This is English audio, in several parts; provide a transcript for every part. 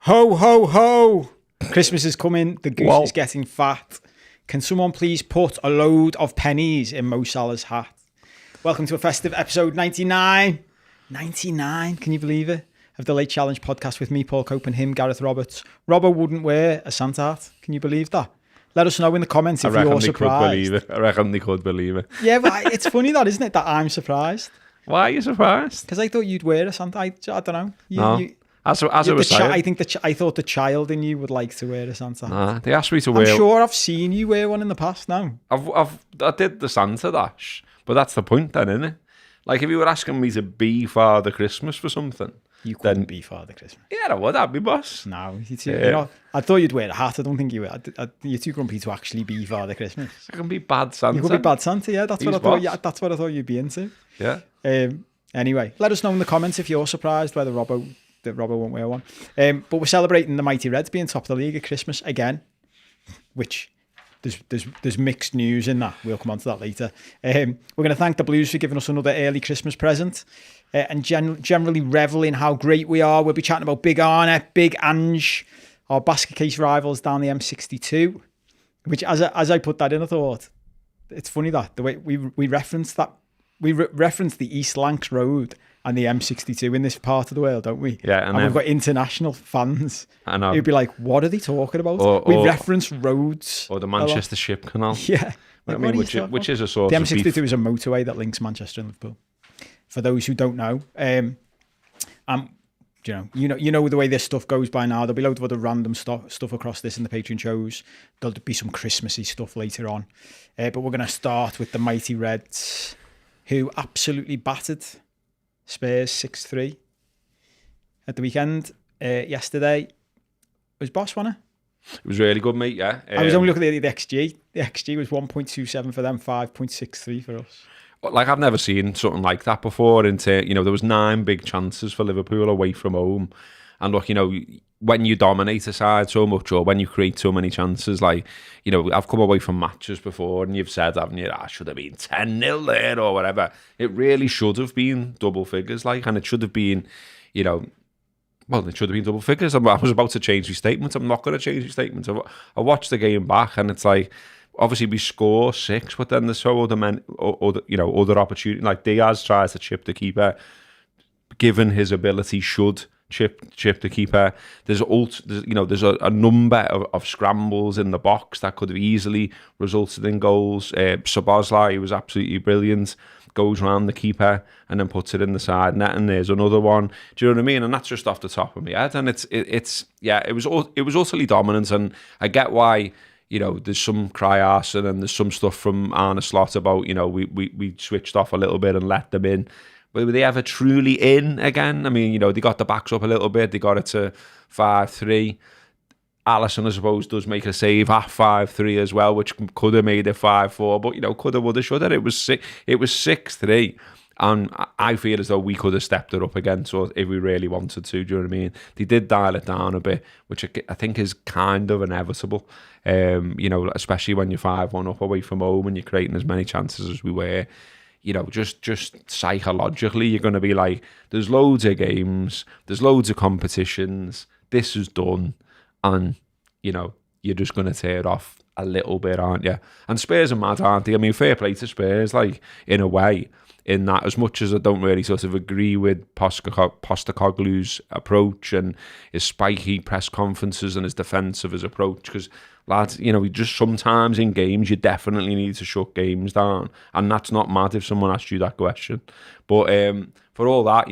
Ho, ho, ho! Christmas is coming. The goose is getting fat. Can someone please put a load of pennies in Mo Salah's hat? Welcome to a festive episode 99. 99, can you believe it? Of the Late Challenge podcast with me, Paul Cope, and him, Gareth Roberts. Robbo wouldn't wear a Santa hat. Can you believe that? Let us know in the comments if you're surprised. I reckon they could believe it. Yeah, but it's funny that, isn't it, that I'm surprised? Why are you surprised? Because I thought you'd wear a Santa. I don't know. No. As I was saying, I thought the child in you would like to wear a Santa hat. Nah, they asked me to wear. I'm sure I've seen you wear one in the past now. I did the Santa dash, but that's the point then, isn't it? Like if you were asking me to be Father Christmas for something, you couldn't be Father Christmas. Yeah, I would. I'd be boss. No, you know, I thought you'd wear a hat. I don't think you would. You're too grumpy to actually be Father Christmas. I can be bad Santa. You could be bad Santa. Yeah, that's what I thought. Yeah, that's what I thought you'd be into. Yeah. Anyway, let us know in the comments if you're surprised whether Robbo won't wear one. But we're celebrating the Mighty Reds being top of the league at Christmas again, which there's mixed news in that. We'll come on to that later. We're going to thank the Blues for giving us another early Christmas present and generally revel in how great we are. We'll be chatting about Big Arne, Big Ange, our basket case rivals down the M62, which as I put that in, I thought, it's funny that the way we referenced that. We reference the East Lancs Road and the M62 in this part of the world, don't we? Yeah. And we've got international fans. I know. Who'd be like, what are they talking about? We reference roads. Or the Manchester Ship Canal. Yeah. I mean, which is a sort of... The M62 is a motorway that links Manchester and Liverpool. For those who don't know. You know the way this stuff goes by now. There'll be loads of other random stuff across this in the Patreon shows. There'll be some Christmassy stuff later on. But we're going to start with the Mighty Reds, who absolutely battered Spurs 6-3 at the weekend. Yesterday, it was boss, wasn't it? It was really good, mate, yeah. I was only looking at the XG. The XG was 1.27 for them, 5.63 for us. Like, I've never seen something like that before. There was 9 big chances for Liverpool away from home. And look, when you dominate a side so much, or when you create so many chances, like, I've come away from matches before and you've said, haven't you, should have been 10-0 there or whatever. It really should have been double figures, and it should have been, it should have been double figures. I was about to change the statement. I'm not going to change the statement. I watched the game back and it's like, obviously we score 6, but then there's so other opportunity. Like Diaz tries to chip the keeper, given his ability, should chip the keeper. There's a number of scrambles in the box that could have easily resulted in goals. Szoboszlai was absolutely brilliant, goes round the keeper and then puts it in the side net, and there's another one. Do you know what I mean? And that's just off the top of my head. And it was utterly dominant, and I get why. There's some cry arson and there's some stuff from Arne Slot about, we switched off a little bit and let them in. But were they ever truly in again? I mean, they got the backs up a little bit. They got it to 5-3. Alisson, I suppose, does make a save at 5-3 as well, which could have made it 5-4. But, could have, would have, should have. It was 6-3. And I feel as though we could have stepped it up again, so if we really wanted to, do you know what I mean? They did dial it down a bit, which I think is kind of inevitable, especially when you're 5-1 up away from home and you're creating as many chances as we were. Just psychologically, you're going to be like, there's loads of games, there's loads of competitions, this is done, and, you're just going to tear it off a little bit, aren't you? And Spurs are mad, aren't they? I mean, fair play to Spurs, in a way, in that, as much as I don't really sort of agree with Postecoglou's approach and his spiky press conferences and his defence of his approach, because, lads, just sometimes in games you definitely need to shut games down, and that's not mad if someone asked you that question. But for all that,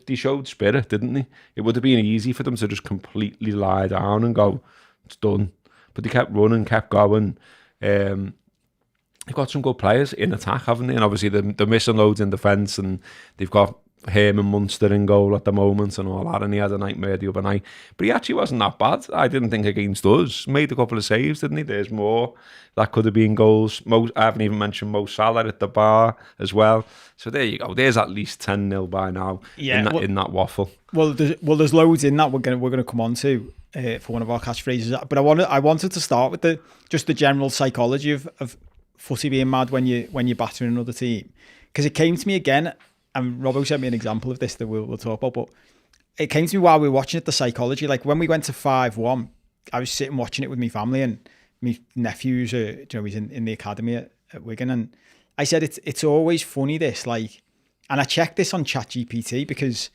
they showed spirit, didn't they? It would have been easy for them to just completely lie down and go, it's done. But they kept running, kept going. They've got some good players in attack, haven't they? And obviously they're missing loads in defence, and they've got Herman Munster in goal at the moment and all that, and he had a nightmare the other night. But he actually wasn't that bad, I didn't think, against us. Made a couple of saves, didn't he? There's more. That could have been goals. I haven't even mentioned Mo Salah at the bar as well. So there you go. There's at least 10-0 by now in that waffle. Well, there's loads in that we're gonna come on to for one of our catchphrases. But I wanted to start with the general psychology of footy being mad when you're battering another team, because it came to me again, and Robbo sent me an example of this that we'll talk about. But it came to me while we were watching it, the psychology. Like when we went to 5-1, I was sitting watching it with my family, and my nephew's, he's in the academy at Wigan, and I said it's always funny this, like, and I checked this on ChatGPT because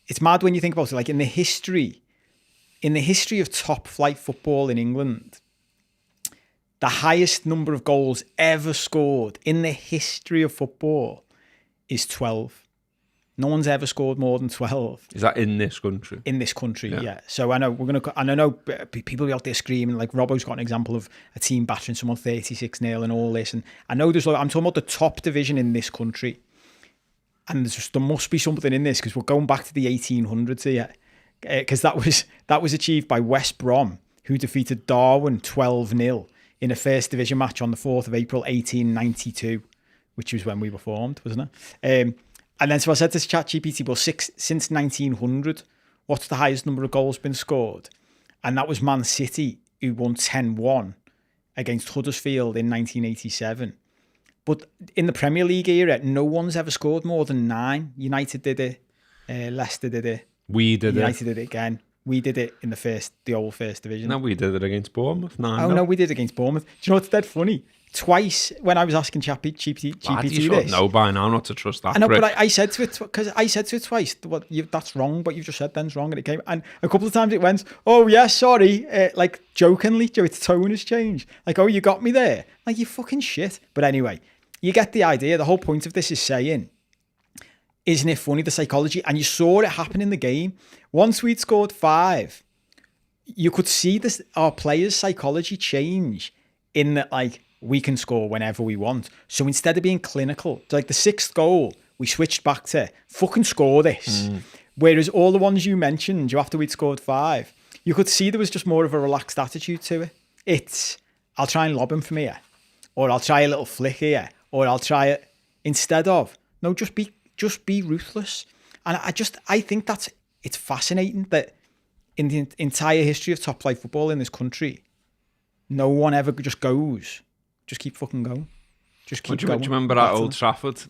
it's mad when you think about it. Like in the history of top flight football in England, the highest number of goals ever scored in the history of football is 12. No one's ever scored more than 12. Is that in this country? In this country, yeah. So I know and I know people be out there screaming, like Robbo's got an example of a team battering someone 36-0 and all this. And I know I'm talking about the top division in this country. And there must be something in this because we're going back to the 1800s here. Because that was achieved by West Brom, who defeated Darwin 12-0 in a first division match on the 4th of April 1892, which was when we were formed, wasn't it? And then so I said to ChatGPT, well, since 1900, what's the highest number of goals been scored? And that was Man City, who won 10-1 against Huddersfield in 1987. But in the Premier League era, no one's ever scored more than 9. United did it. Leicester did it. We did United did it again. We did it in the old first division. No, we did it against Bournemouth. No, we did it against Bournemouth. Do you know what's dead funny? Twice when I was asking GPT you should know by now not to trust that. I know, but I said to it twice. That's wrong. What you've just said then's wrong, and it came. And a couple of times it went, "Oh yeah, sorry," like jokingly. Its tone has changed. Like, "Oh, you got me there." Like, you fucking shit. But anyway, you get the idea. The whole point of this is saying, isn't it funny, the psychology? And you saw it happen in the game. Once we'd scored 5, you could see our players' psychology change in that, like, we can score whenever we want. So instead of being clinical, like the 6th goal, we switched back to fucking score this. Whereas all the ones you mentioned, after we'd scored 5, you could see there was just more of a relaxed attitude to it. It's, I'll try and lob him from here, or I'll try a little flick here, or I'll try it, instead of, no, just be ruthless. And I think it's fascinating that in the entire history of top flight football in this country, no one ever just goes, just keep fucking going. Just keep going. Do you remember at Old Trafford?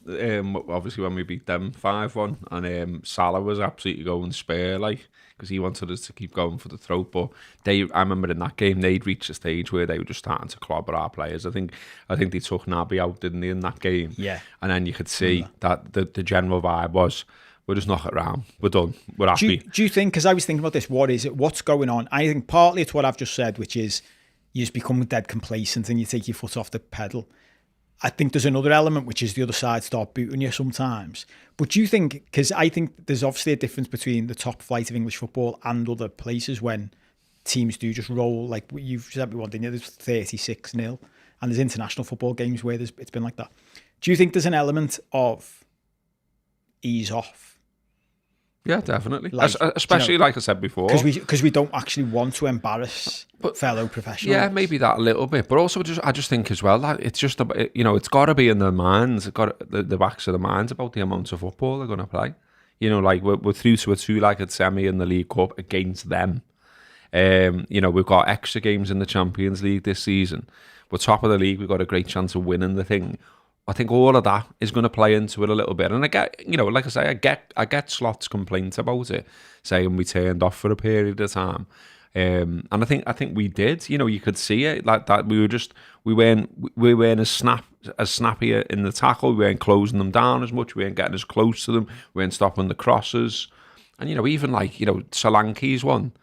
Obviously when we beat them 5-1, and Salah was absolutely going spare, like, because he wanted us to keep going for the throat. But I remember in that game, they'd reached a stage where they were just starting to clobber our players. I think they took Naby out, didn't they, in that game? Yeah. And then you could see that the general vibe was, we'll just knock it around. We're done. We're happy. Do you think, because I was thinking about this, what is it? What's going on? I think partly it's what I've just said, which is you just become dead complacent and you take your foot off the pedal. I think there's another element, which is the other side start booting you sometimes. But do you think, because I think there's obviously a difference between the top flight of English football and other places when teams do just roll, like you've said, there's 36-0, and there's international football games where it's been like that. Do you think there's an element of ease off? Yeah, definitely. Like, especially, like I said before, because we don't actually want to embarrass fellow professionals. Yeah, maybe that a little bit, but also I just think as well that it's just it's got to be in their minds, the backs of the minds about the amount of football they're going to play. Like we're through to a 2-legged semi in the League Cup against them. We've got extra games in the Champions League this season. We're top of the league. We've got a great chance of winning the thing. I think all of that is going to play into it a little bit. And I get, like I say, I get Slot's complaints about it, saying we turned off for a period of time. And I think we did. You could see it like that. We weren't as snappy in the tackle. We weren't closing them down as much. We weren't getting as close to them. We weren't stopping the crosses. And even like Solanke's one.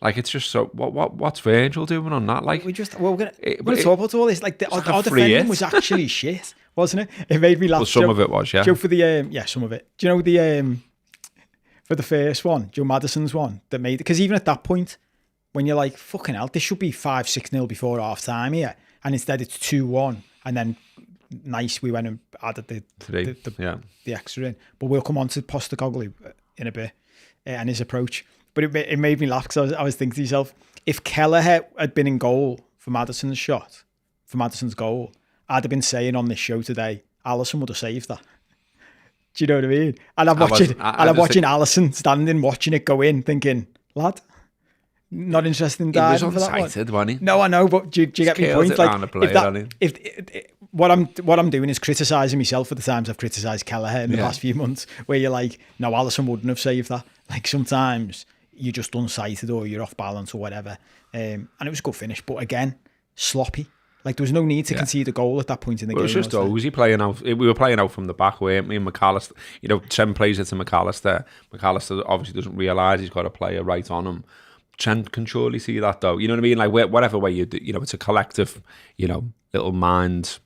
Like, it's just so. What's Virgil doing on that? Like, we're gonna talk about all this. Like, our defending was actually shit, wasn't it? It made me laugh. Well, some of it was, yeah. Joe, for the some of it. Do you know for the first one, Joe Madison's one that made it? Because even at that point, when you're like, fucking hell, this should be 5-6-0 before half time here, and instead it's 2-1, and then we went and added the extra in. But we'll come on to Postecoglou in a bit and his approach. But it made me laugh because I was thinking to myself, if Kelleher had been in goal for Madison's goal, I'd have been saying on this show today, Alisson would have saved that. Do you know what I mean? And I'm watching Alisson standing, watching it go in, thinking, lad, not interested in diving for that one. He was unsighted, wasn't he? No, I know, but do you get me point? Like, what I'm doing is criticising myself for the times I've criticised Kelleher in the past few months, where you're like, no, Alisson wouldn't have saved that. Like sometimes you're just unsighted or you're off balance or whatever. And it was a good finish, but again, sloppy. Like there was no need to concede a goal at that point in the game. It was just Ozzy playing out. We were playing out from the back, weren't we? And McAllister, Trent plays it to McAllister. McAllister obviously doesn't realise he's got a player right on him. Trent can surely see that though. You know what I mean? Like whatever way you do, it's a collective, little mind,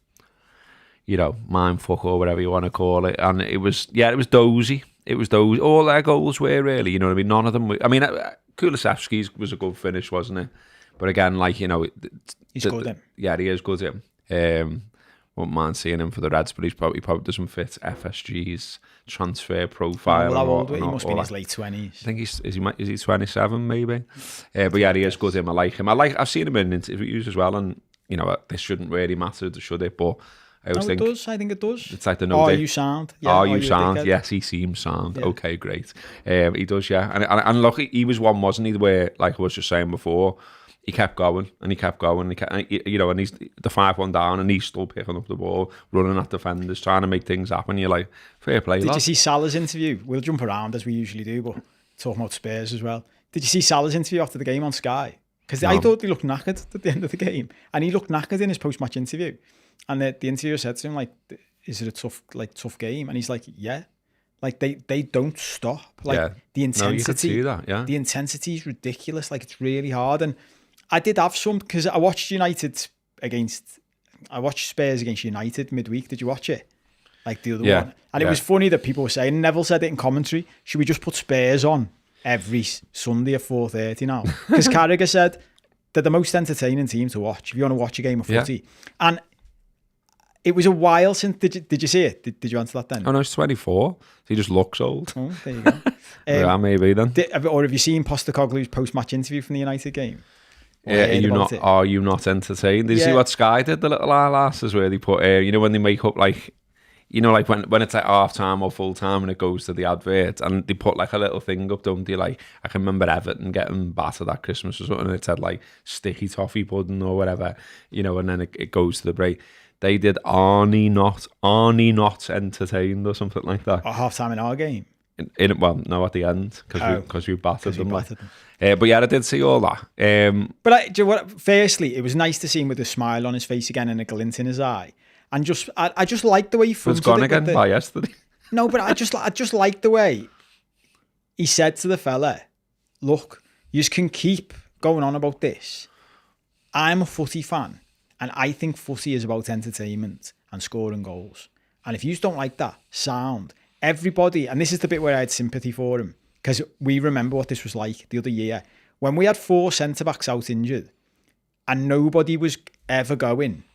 mind fuck or whatever you want to call it. And it was dozy. It was dozy. All their goals were really, you know what I mean? None of them. Kulusevski's was a good finish, wasn't it? But again, like, he's good him. Yeah, he is good him. Won't mind seeing him for the Reds, but he probably doesn't fit FSG's transfer profile. How old? He must be in his late 20s. I think is he 27 maybe? But yeah, he is good him. I like him. I've seen him in interviews as well, and this shouldn't really matter, should it? But I always think it does. I think it does. It's like the you sound. Yeah, you sound. Yes, he seems sound. Yeah. Okay, great. He does, yeah. And look, he was one, wasn't he? Where, like I was just saying before, he kept going and he kept going. And he's the 5-1 down, and he's still picking up the ball, running at defenders, trying to make things happen. You're like, fair play. Did you see Salah's interview? We'll jump around as we usually do, but talking about Spurs as well. Did you see Salah's interview after the game on Sky? Because I thought he looked knackered at the end of the game, and he looked knackered in his post-match interview. And the interviewer said to him, like, "Is it a tough game?" And he's like, "Yeah." Like they don't stop. Like the intensity. No, you could see that, yeah. The intensity is ridiculous. Like it's really hard. And I did have some, because I watched Spurs against United midweek. Did you watch it? Like the other one. And it was funny that people were saying, Neville said it in commentary, should we just put Spurs on every Sunday at 4:30 now? Because Carragher said they're the most entertaining team to watch if you want to watch a game of footy. Yeah. And it was a while since. Did you see it? Did you answer that then? Oh no, he's 24. So he just looks old. Oh, there you go. Yeah, maybe then. Or have you seen Postecoglou's post-match interview from the United game? Are you not entertained? Did you see what Sky did? The little eyelashes where they put, when they make up like, like when it's like half time or full time and it goes to the advert, and they put like a little thing up, don't they? Like I can remember Everton getting battered at Christmas or something, and it said like sticky toffee pudding or whatever, and then it goes to the break. They did Arnie not entertained or something like that. At half time in our game? At the end, because we battered them. But yeah, I did see all that. But do you know what? Firstly, it was nice to see him with a smile on his face again and a glint in his eye. And I just liked the way he fronted it. It was gone again by yesterday. No, but I just liked the way he said to the fella, look, you can keep going on about this. I'm a footy fan. And I think footy is about entertainment and scoring goals. And if you don't like that, sound. Everybody, and this is the bit where I had sympathy for him, because we remember what this was like the other year. When we had 4 centre-backs out injured and nobody was ever going,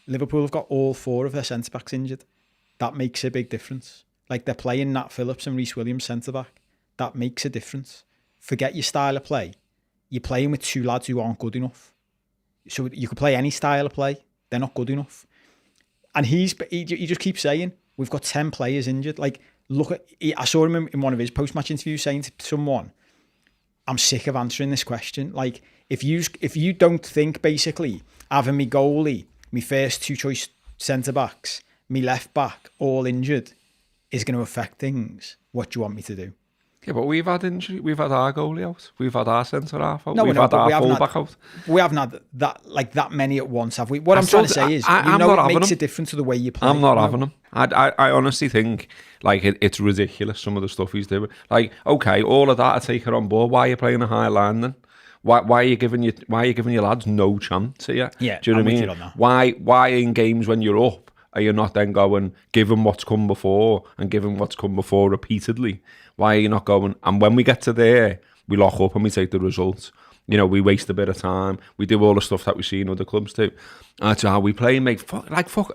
Liverpool have got all 4 of their centre-backs injured. That makes a big difference. Like they're playing Nat Phillips and Reece Williams centre-back. That makes a difference. Forget your style of play. You're playing with 2 lads who aren't good enough. So you could play any style of play. They're not good enough. And he just keeps saying, we've got 10 players injured. Like, I saw him in one of his post-match interviews saying to someone, I'm sick of answering this question. Like, if you don't think, basically, having me goalie, me first 2 choice centre-backs, me left-back, all injured, is going to affect things, what do you want me to do? Yeah, but we've had injury. We've had our goalie out. We've had our centre half out. We've had our fullback out. We haven't had that many at once, have we? What I'm trying to say is, it makes a difference to the way you play. I'm not having him. I honestly think like it's ridiculous, some of the stuff he's doing. Like, okay, all of that I take it on board. Why are you playing a high line then? Why are you giving your lads no chance here? Yeah, do you know what I mean? Why in games when you're up are you not then going, give them what's come before and give them what's come before repeatedly? Why are you not going? And when we get to there, we lock up and we take the results. We waste a bit of time. We do all the stuff that we see in other clubs too. That's how we play, mate.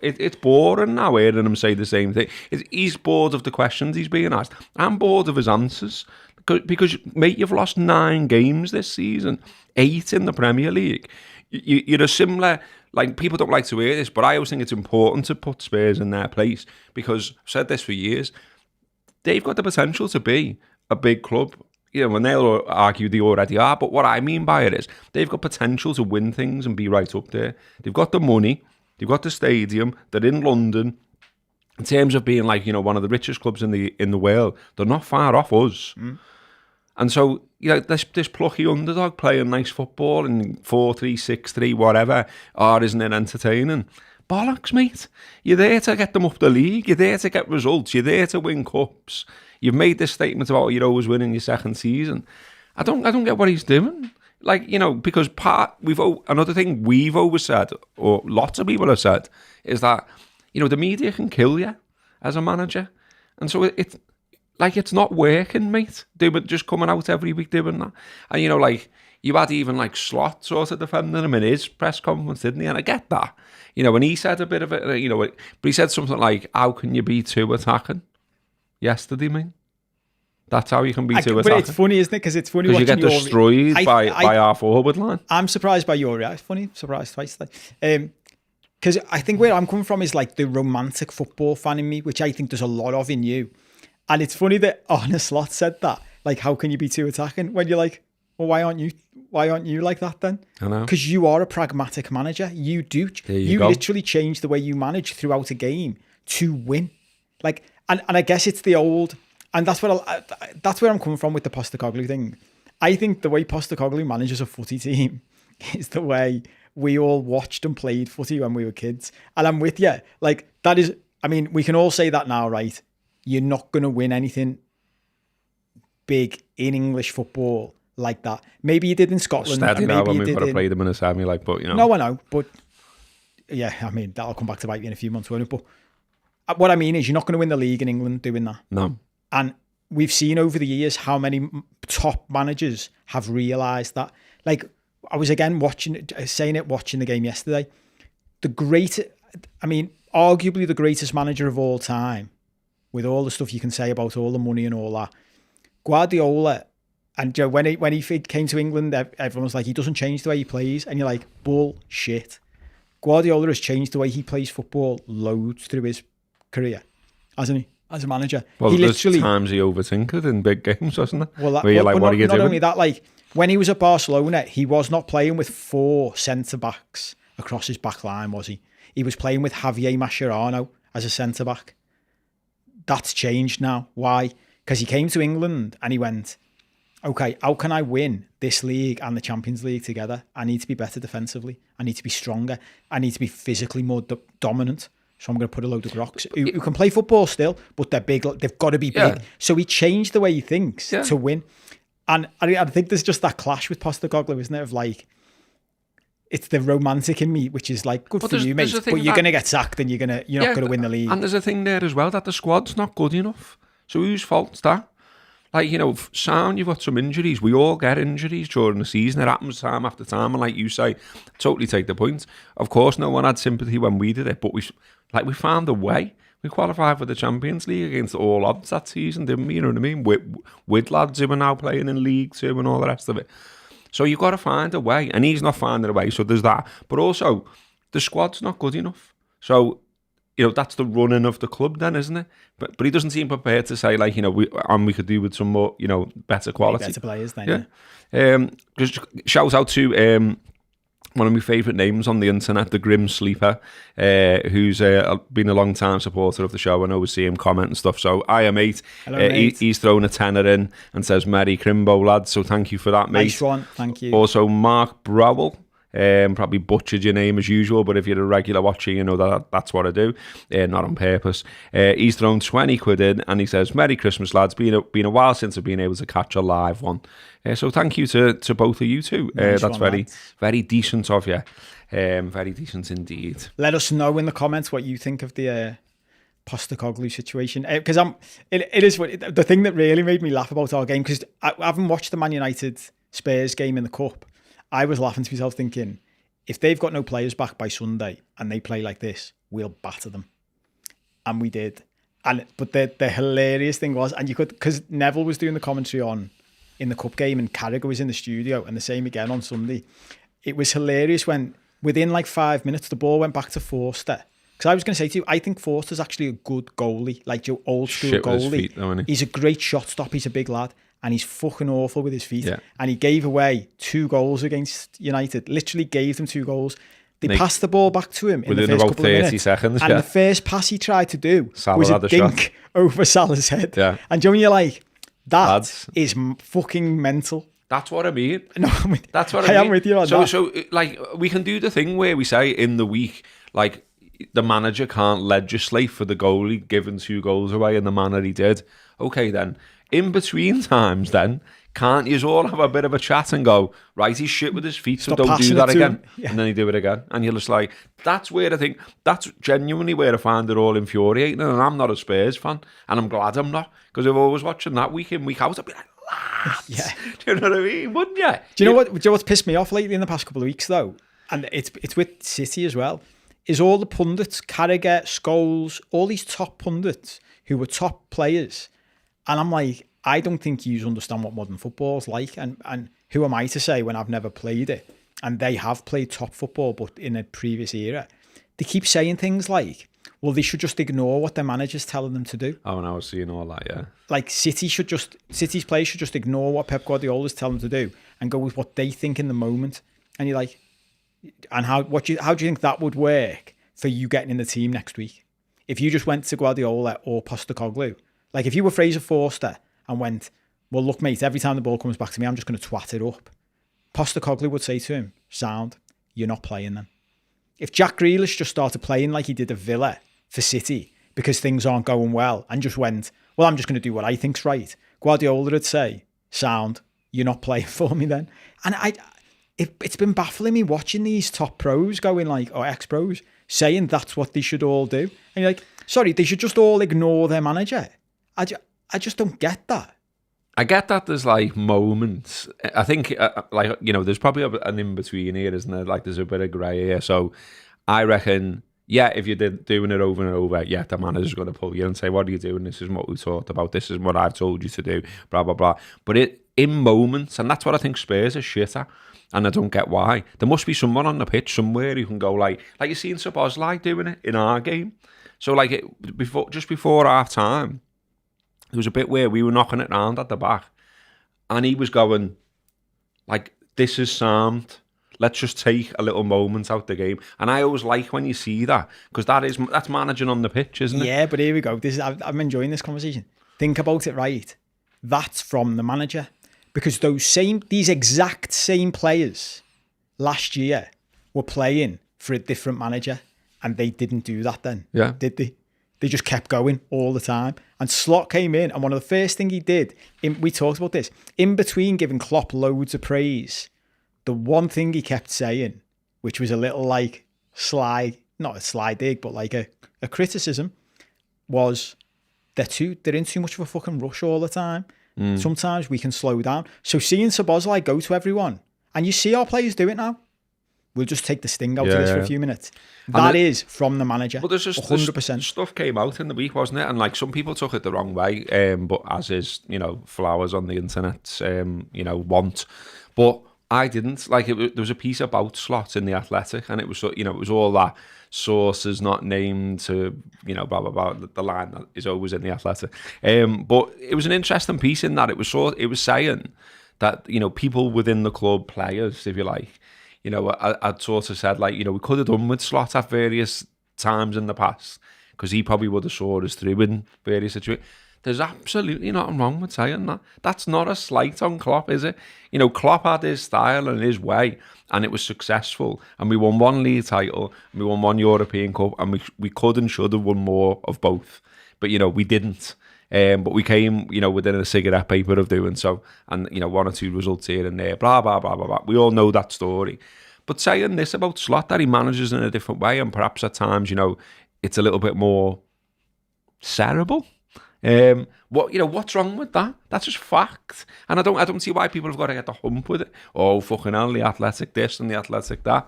It's boring now hearing him say the same thing. He's bored of the questions he's being asked. I'm bored of his answers. Because, mate, you've lost 9 games this season, 8 in the Premier League. You're a similar... Like, people don't like to hear this, but I always think it's important to put Spurs in their place because I've said this for years. They've got the potential to be a big club. And they'll argue they already are, but what I mean by it is they've got potential to win things and be right up there. They've got the money. They've got the stadium. They're in London. In terms of being like, one of the richest clubs in the world, they're not far off us. And so, this plucky underdog playing nice football in 4-3, 6-3, whatever, isn't it entertaining? Bollocks, mate. You're there to get them up the league. You're there to get results. You're there to win cups. You've made this statement about you're always winning your second season. I don't get what he's doing. Like, because another thing we've always said, or lots of people have said, is that, the media can kill you as a manager. And so it's not working, mate. Just coming out every week doing that. And, you had even Slot sort of defending him in his press conference, didn't he? And I get that. When he said a bit of it, but he said something like, how can you be too attacking? Yesterday, mate. That's how you can be too attacking. But it's funny, isn't it? Because it's funny watching you get destroyed by our forward line. I'm surprised by your reaction. Funny, surprised twice. Because I think where I'm coming from is the romantic football fan in me, which I think there's a lot of in you. And it's funny that Arne Slot said that. How can you be too attacking? When you're like, well, why aren't you like that then? I know. Because you are a pragmatic manager. You do. You literally change the way you manage throughout a game to win. And I guess it's the old, and that's where I'm coming from with the Postecoglou thing. I think the way Postecoglou manages a footy team is the way we all watched and played footy when we were kids. And I'm with you. That is, we can all say that now, right? You're not going to win anything big in English football like that. Maybe you did in Scotland. Maybe when we've got to play them in a semi, but No, I know, but yeah, that'll come back to bite you in a few months, won't it? But what I mean is, you're not going to win the league in England doing that. No. And we've seen over the years how many top managers have realised that. I was again watching the game yesterday. Arguably the greatest manager of all time, with all the stuff you can say about all the money and all that. Guardiola, and when he came to England, everyone was like, he doesn't change the way he plays. And you're like, bullshit. Guardiola has changed the way he plays football loads through his career, hasn't he? As a manager. Well, there's times he overthinkered in big games, wasn't it? Well, where you're like, what are you doing? Not only that, when he was at Barcelona, he was not playing with 4 centre-backs across his back line, was he? He was playing with Javier Mascherano as a centre-back. That's changed now. Why? Because he came to England and he went, okay, how can I win this league and the Champions League together? I need to be better defensively. I need to be stronger. I need to be physically more dominant. So I'm going to put a load of grocks who can play football still, but they're big. They've got to be big. Yeah. So he changed the way he thinks to win. And I think there's just that clash with Postecoglou, isn't it? Of it's the romantic in me, which is good for you, mate. But you're going to get sacked and you're not going to win the league. And there's a thing there as well that the squad's not good enough. So whose fault's that? Sound, you've got some injuries. We all get injuries during the season. It happens time after time. And like you say, totally take the point. Of course, no one had sympathy when we did it, but we found a way. We qualified for the Champions League against all odds that season, didn't we? You know what I mean? With lads who are now playing in League Two and all the rest of it. So you've got to find a way. And he's not finding a way, so there's that. But also, the squad's not good enough. So, that's the running of the club then, isn't it? But he doesn't seem prepared to say, we could do with some more, better quality. Better players then, Just shout out to one of my favourite names on the internet, the Grim Sleeper, who's been a long time supporter of the show. I always see him comment and stuff. So, hiya, mate. Hello, mate. He's thrown a tenner in and says, Merry Crimbo, lads. So, thank you for that, mate. Nice one. Thank you. Also, Mark Browell. Probably butchered your name as usual, but if you're a regular watcher, you know that's what I do, not on purpose. He's thrown 20 quid in and he says, Merry Christmas, lads. Been a while since I've been able to catch a live one. So thank you to both of you two. Nice that's one, very, very decent of you. Very decent indeed. Let us know in the comments what you think of the Postecoglou situation, because it is the thing that really made me laugh about our game, because I haven't watched the Man United Spurs game in the Cup. I was laughing to myself thinking, if they've got no players back by Sunday and they play like this, we'll batter them. And we did. But the hilarious thing was, and you could, because Neville was doing the commentary in the Cup game and Carragher was in the studio, and the same again on Sunday. It was hilarious when within 5 minutes the ball went back to Forster. Because I was going to say to you, I think Forster's actually a good goalie, like your old school goalie. Feet, though, isn't he? He's a great shot stop. He's a big lad. And he's fucking awful with his feet. Yeah. And he gave away 2 goals against United. Literally gave them 2 goals. They passed the ball back to him in the within first about couple of 30 minutes. seconds. And the first pass he tried to do Salah was a had a shot. dink over Salah's head. Yeah. And Joe, you're like, that Lads. is fucking mental. That's what I mean. No, That's what I mean. am with you on that. So, like, we can do the thing where we say in the week, like, the manager can't legislate for the goalie giving 2 goals away in the manner he did. Okay, then. In between times, then, can't you all have a bit of a chat and go, right, he's shit with his feet, so don't do that again. Yeah. And then he do it again. And you're just like, that's where I think, that's genuinely where I find it all infuriating. And I'm not a Spurs fan. And I'm glad I'm not. Because if I was watching that week in, week out, I'd be like, lads. Yeah. Do you know what I mean? Wouldn't you? Do you know what's pissed me off lately in the past couple of weeks, though? And it's with City as well. Is all the pundits, Carragher, Scholes, all these top pundits who were top players. And I'm like, I don't think you understand what modern football's like. And who am I to say when I've never played it? And they have played top football, but in a previous era. They keep saying things like, well, they should just ignore what their manager's telling them to do. Oh, and I was seeing all that, yeah. Like City's players should just ignore what Pep Guardiola's telling them to do and go with what they think in the moment. And you're like, and how do you think that would work for you getting in the team next week? If you just went to Guardiola or Postecoglou, like if you were Fraser Forster and went, well, look, mate, every time the ball comes back to me, I'm just going to twat it up. Postecoglou would say to him, sound, you're not playing then. If Jack Grealish just started playing like he did at Villa for City because things aren't going well and just went, well, I'm just going to do what I think's right, Guardiola would say, sound, you're not playing for me then. And it's been baffling me watching these top pros going like, or ex-pros, saying that's what they should all do. And you're like, sorry, they should just all ignore their manager. I just don't get that. I get that there's like moments. I think like, you know, there's probably an in-between here, isn't there? Like there's a bit of grey here. So I reckon, yeah, if you're doing it over and over, yeah, the manager's going to pull you and say, what are you doing? This is what we talked about. This is what I've told you to do, blah, blah, blah. But in moments, and that's what I think Spurs are shit at, and I don't get why. There must be someone on the pitch somewhere who can go like you're seeing Szoboszlai doing it in our game. So like just before half time, there was a bit where we were knocking it round at the back and he was going like, this is sound. Let's just take a little moment out the game. And I always like when you see that, because that's managing on the pitch, isn't it? Yeah, but here we go. I'm enjoying this conversation. Think about it right. That's from the manager. Because these exact same players last year were playing for a different manager and they didn't do that then. Yeah. Did they? They just kept going all the time. And Slot came in and one of the first things he did, we talked about this, in between giving Klopp loads of praise, the one thing he kept saying, which was a little like not a sly dig, but like a criticism, was they're in too much of a fucking rush all the time. Sometimes we can slow down. So seeing Szoboszlai go to everyone, and you see our players do it now, we'll just take the sting out of this for a few minutes. That is from the manager. But there's just 100%. Stuff came out in the week, wasn't it? And like some people took it the wrong way, but as is, you know, flowers on the internet, you know, want. But I didn't. Like there was a piece about Slot in the Athletic, and it was, you know, it was all that sources not named to, you know, blah blah blah. The line that is always in the Athletic. But it was an interesting piece in that it was saying that, you know, people within the club, players, if you like, you know, I'd sort of said like, you know, we could have done with Slot at various times in the past because he probably would have saw us through in various situations. There's absolutely nothing wrong with saying that. That's not a slight on Klopp, is it? You know, Klopp had his style and his way, and it was successful. And we won one league title, and we won one European Cup, and we could and should have won more of both. But, you know, we didn't. But we came, you know, within a cigarette paper of doing so. And, you know, one or two results here and there, blah, blah, blah, blah, blah. We all know that story. But saying this about Slot, that he manages in a different way, and perhaps at times, you know, it's a little bit more cerebral. What's wrong with that? That's just fact. And I don't see why people have got to get the hump with it. Oh, fucking hell, the Athletic this and the Athletic that.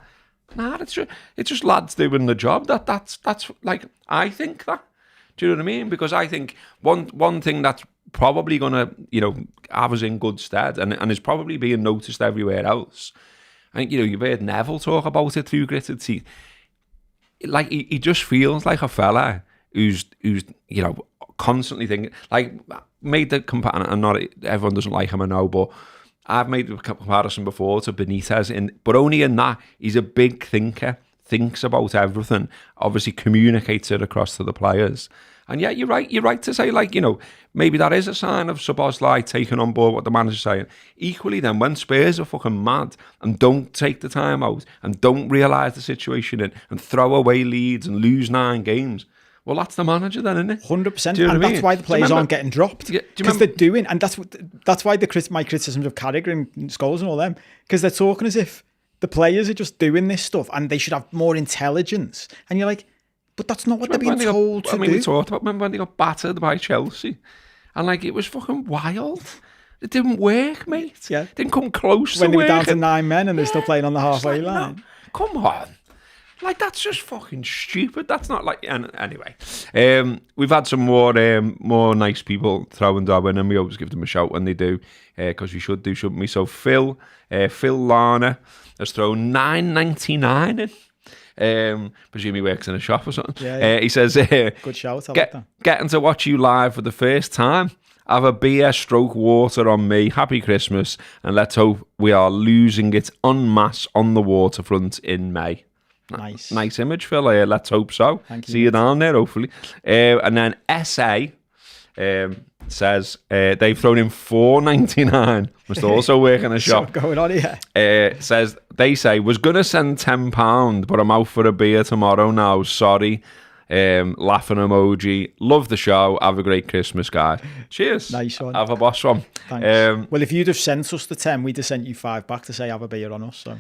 Nah, it's just lads doing the job. That's like, I think that. Do you know what I mean? Because I think one thing that's probably going to, you know, have us in good stead and is probably being noticed everywhere else. I think, you know, you've heard Neville talk about it through gritted teeth. Like, he just feels like a fella who's you know, constantly thinking, like, made the comparison, and not everyone doesn't like him, I know, but I've made the comparison before to Benitez, but only in that he's a big thinker, thinks about everything, obviously communicates it across to the players. And yeah, you're right to say, like, you know, maybe that is a sign of Szoboszlai taking on board what the manager's saying. Equally then, when Spurs are fucking mad and don't take the time out and don't realise the situation and throw away leads and lose 9 games, well, that's the manager then, isn't it? 100%. And that's why the players aren't getting dropped. Because they're doing, and that's why my criticisms of Carragher and Scholes and all them, because they're talking as if the players are just doing this stuff and they should have more intelligence. And you're like, but that's not what they're being told to do. We talked about, remember when they got battered by Chelsea? And like, it was fucking wild. It didn't work, mate. Yeah. It didn't come close to when they were down working. to 9 men and they're still playing on the halfway line. No, come on. Like, that's just fucking stupid. That's not like... Anyway, we've had some more nice people throwing down in, and we always give them a shout when they do, because we should do, shouldn't we? So Phil Larner has thrown $9.99 in. Presume he works in a shop or something. Yeah. He says... Good shout, I like that. Getting to watch you live for the first time. Have a beer stroke water on me. Happy Christmas. And let's hope we are losing it en masse on the waterfront in May. Nice image, Phil. Let's hope so. Thank you. See you down there, hopefully. And then SA says they've thrown in $4.99. Must also work in a shop. What's going on here? Says they say was gonna send £10, but I'm out for a beer tomorrow now. Sorry. Laughing emoji. Love the show. Have a great Christmas, guys. Cheers. Nice one. Have a boss one. Thanks. Well, if you'd have sent us the 10, we'd have sent you 5 back to say have a beer on us. So.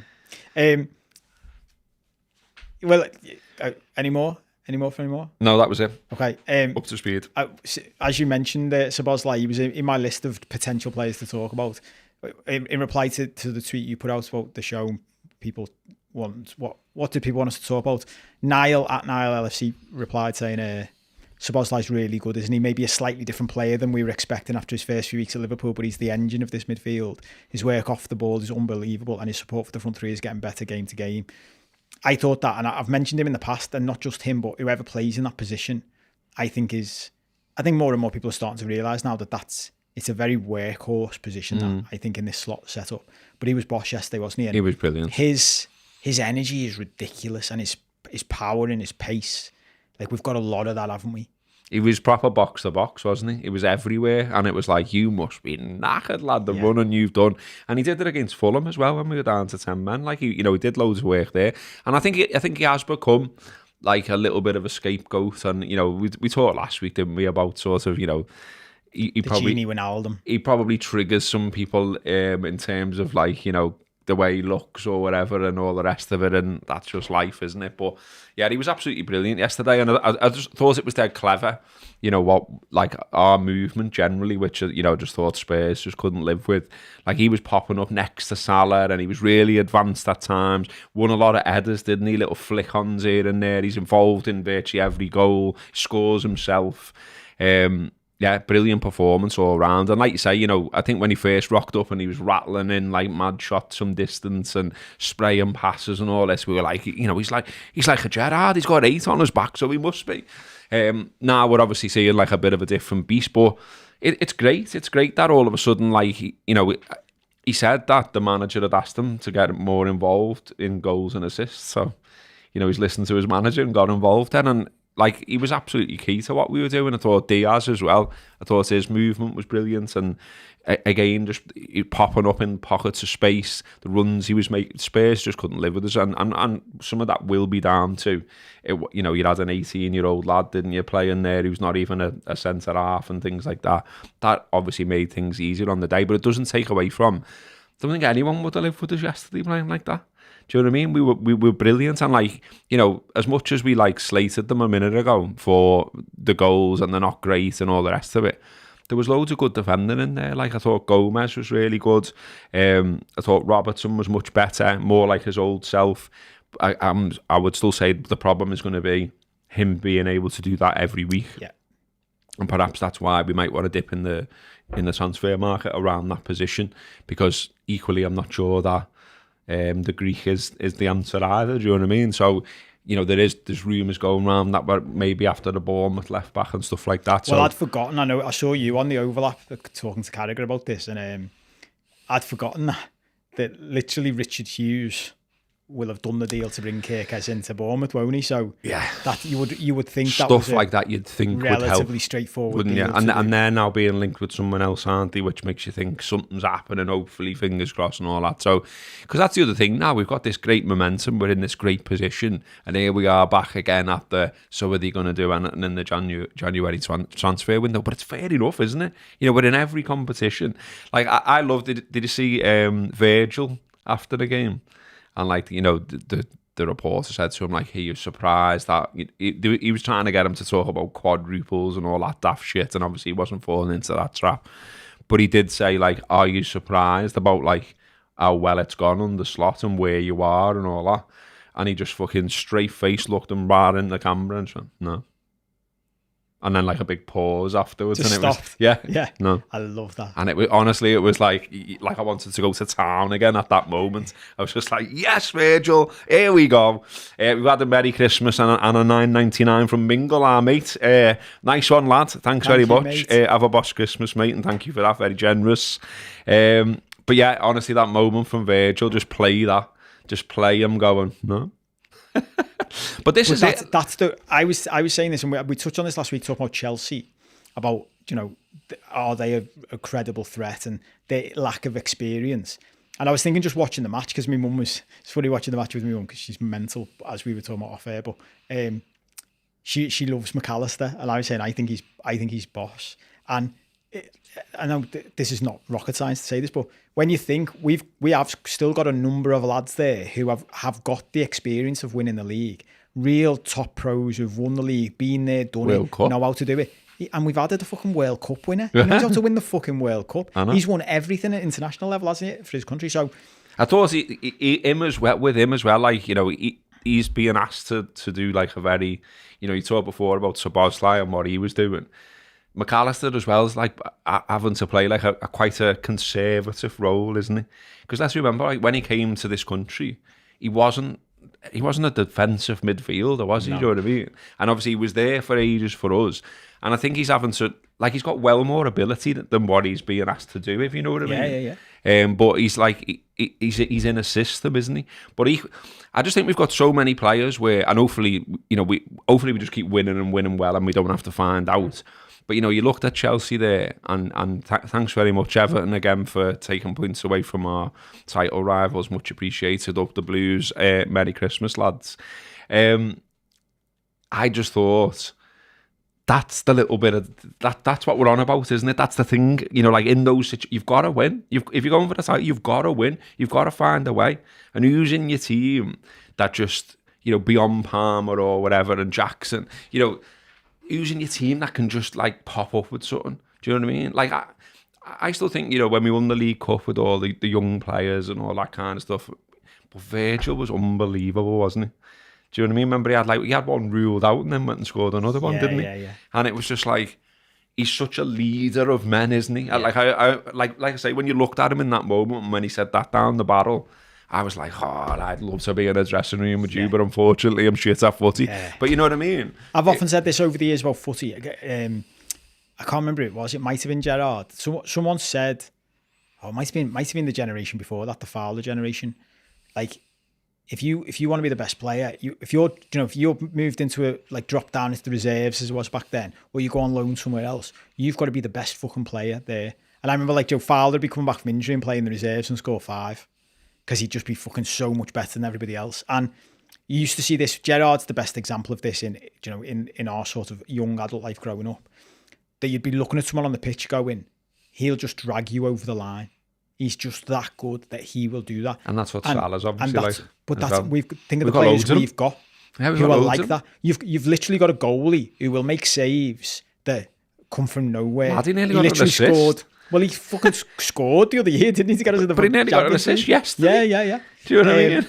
Well, any more? Any more? No, that was it. Okay. Up to speed. As you mentioned, Szoboszlai, he was in my list of potential players to talk about. In reply to the tweet you put out about the show, people want what did people want us to talk about? Niall at Niall LFC replied saying, Szoboszlai's really good, isn't he? Maybe a slightly different player than we were expecting after his first few weeks at Liverpool, but he's the engine of this midfield. His work off the ball is unbelievable, and his support for the front three is getting better game to game. I thought that, and I've mentioned him in the past, and not just him, but whoever plays in that position, I think more and more people are starting to realise now that it's a very workhorse position, that I think, in this slot setup. But he was boss yesterday, wasn't he? And he was brilliant. His energy is ridiculous, and his power and his pace, like, we've got a lot of that, haven't we? He was proper box to box, wasn't he? He was everywhere, and it was like, you must be knackered, lad, the running you've done. And he did it against Fulham as well when we were down to 10 men. Like, he did loads of work there. And I think he has become like a little bit of a scapegoat. And, we talked last week, didn't we, about sort of, he probably genie Wijnaldum. He probably triggers some people in terms of, like, the way he looks or whatever and all the rest of it, and that's just life, isn't it? But yeah, he was absolutely brilliant yesterday, and I just thought it was dead clever, what, like, our movement generally, which, just thought Spurs just couldn't live with. Like, he was popping up next to Salah, and he was really advanced at times, won a lot of headers, didn't he? Little flick-ons here and there. He's involved in virtually every goal, scores himself. Yeah, brilliant performance all around. And like you say, I think when he first rocked up and he was rattling in like mad shots from distance and spraying passes and all this, we were like, he's like a Gerrard. He's got 8 on his back, so he must be. Now we're obviously seeing like a bit of a different beast, but it's great. It's great that all of a sudden, like, he said that the manager had asked him to get more involved in goals and assists. So, he's listened to his manager and got involved then, and like, he was absolutely key to what we were doing. I thought Diaz as well. I thought his movement was brilliant. And again, just popping up in pockets of space, the runs he was making, Spurs just couldn't live with us. And some of that will be down to, you had an 18-year-old lad, didn't you, playing there who's not even a centre-half and things like that. That obviously made things easier on the day, but it doesn't take away from, I don't think anyone would have lived with us yesterday playing like that. Do you know what I mean? We were brilliant, and like, as much as we like slated them a minute ago for the goals and they're not great and all the rest of it, there was loads of good defending in there. Like, I thought Gomez was really good. I thought Robertson was much better, more like his old self. I would still say the problem is going to be him being able to do that every week. Yeah. And perhaps that's why we might want to dip in the transfer market around that position, because equally I'm not sure that the Greek is the answer either. Do you know what I mean? So, there's rumours going around that we're maybe after the Bournemouth left back and stuff like that. Well, I'd forgotten. I know I saw you on the overlap talking to Carragher about this, and I'd forgotten that literally Richard Hughes will have done the deal to bring Kirkes into Bournemouth, won't he? So yeah, that you would think stuff that was like that you'd think would help, relatively straightforward, wouldn't you? deal And to do. they're now being linked with someone else, aren't they? Which makes you think something's happening. Hopefully, fingers crossed and all that. So, because that's the other thing. Now we've got this great momentum. We're in this great position, and here we are back again at the. So are they going to do anything in the January transfer window? But it's fair enough, isn't it? You know, we're in every competition. Like I love. Did you see Virgil after the game? And like, you know, the reporter said to him, like, he was surprised that he was trying to get him to talk about quadruples and all that daft shit, and obviously he wasn't falling into that trap. But he did say, like, are you surprised about, like, how well it's gone under Slot and where you are and all that? And he just fucking straight face looked him right in the camera and said, no. And then like a big pause afterwards. Just and it stopped. was, Yeah. No. I love that. And it was, honestly, it was like I wanted to go to town again at that moment. I was just like, yes, Virgil, here we go. We've had a Merry Christmas and a $9.99 from Mingle, our mate. Nice one, lad. Thanks very much. Have a boss Christmas, mate, and thank you for that. Very generous. But yeah, honestly, that moment from Virgil, just play that. Just play him going, no. But this is it. That's the. I was saying this, and we touched on this last week, talking about Chelsea, about, you know, are they a credible threat and their lack of experience. And I was thinking, just watching the match, because my mum was. It's funny watching the match with my mum because she's mental, as we were talking about off air. But she loves McAllister, and I was saying I think he's boss. And I know this is not rocket science to say this, but when you think we have still got a number of lads there who have got the experience of winning the league, real top pros who've won the league, been there, done World it, Cup. know how to do it. And we've added a fucking World Cup winner. He knows how to win the fucking World Cup. He's won everything at international level, hasn't he, for his country? So I thought him as well, with him as well, like, you know, he's being asked to do like a very, you know, you talked before about Szoboszlai and what he was doing. McAllister as well is like having to play like a quite a conservative role, isn't he? Because let's remember, like, when he came to this country, he wasn't a defensive midfielder, was he? No. Do you know what I mean? And obviously he was there for ages for us. And I think he's having to, like, he's got well more ability than what he's being asked to do, if you know what I mean. Yeah. But he's like, he's in a system, isn't he? But I just think we've got so many players where, and hopefully, you know, we just keep winning and winning well, and we don't have to find out. But, you know, you looked at Chelsea there, and thanks very much, Everton, again, for taking points away from our title rivals. Much appreciated. Up the Blues. Merry Christmas, lads. I just thought that's the little bit of that's what we're on about, isn't it? That's the thing, you know, like in those situations, you've got to win. If you're going for the title, you've got to win. You've got to find a way. And who's in your team that just, you know, beyond Palmer or whatever, and Jackson, you know, who's in your team that can just like pop up with something? Do you know what I mean? Like I still think, you know, when we won the League Cup with all the young players and all that kind of stuff, but Virgil was unbelievable, wasn't he? Do you know what I mean? Remember he had one ruled out and then went and scored another one, didn't he? Yeah. And it was just like, he's such a leader of men, isn't he? Yeah. Like I say, when you looked at him in that moment and when he said that down the barrel, I was like, oh, I'd love to be in a dressing room with you, but unfortunately I'm shit at footy. Yeah. But you know what I mean? I've often said this over the years about footy. I can't remember who it was. It might have been Gerrard. Someone said, it might have been the generation before that, the Fowler generation. Like, if you want to be the best player, if you're moved into drop down into the reserves as it was back then, or you go on loan somewhere else, you've got to be the best fucking player there. And I remember like Joe Fowler would be coming back from injury and playing the reserves and score 5. Because he'd just be fucking so much better than everybody else. And you used to see this. Gerrard's the best example of this in our sort of young adult life growing up. That you'd be looking at someone on the pitch going, he'll just drag you over the line. He's just that good that he will do that. And that's what Salah's obviously like. But that's think of the players we've got who are like that. You've literally got a goalie who will make saves that come from nowhere. He nearly got an assist. Scored. Well, he fucking scored the other year, didn't he? To get us in the but he nearly got an assist yesterday. Yeah. Do you know what I mean?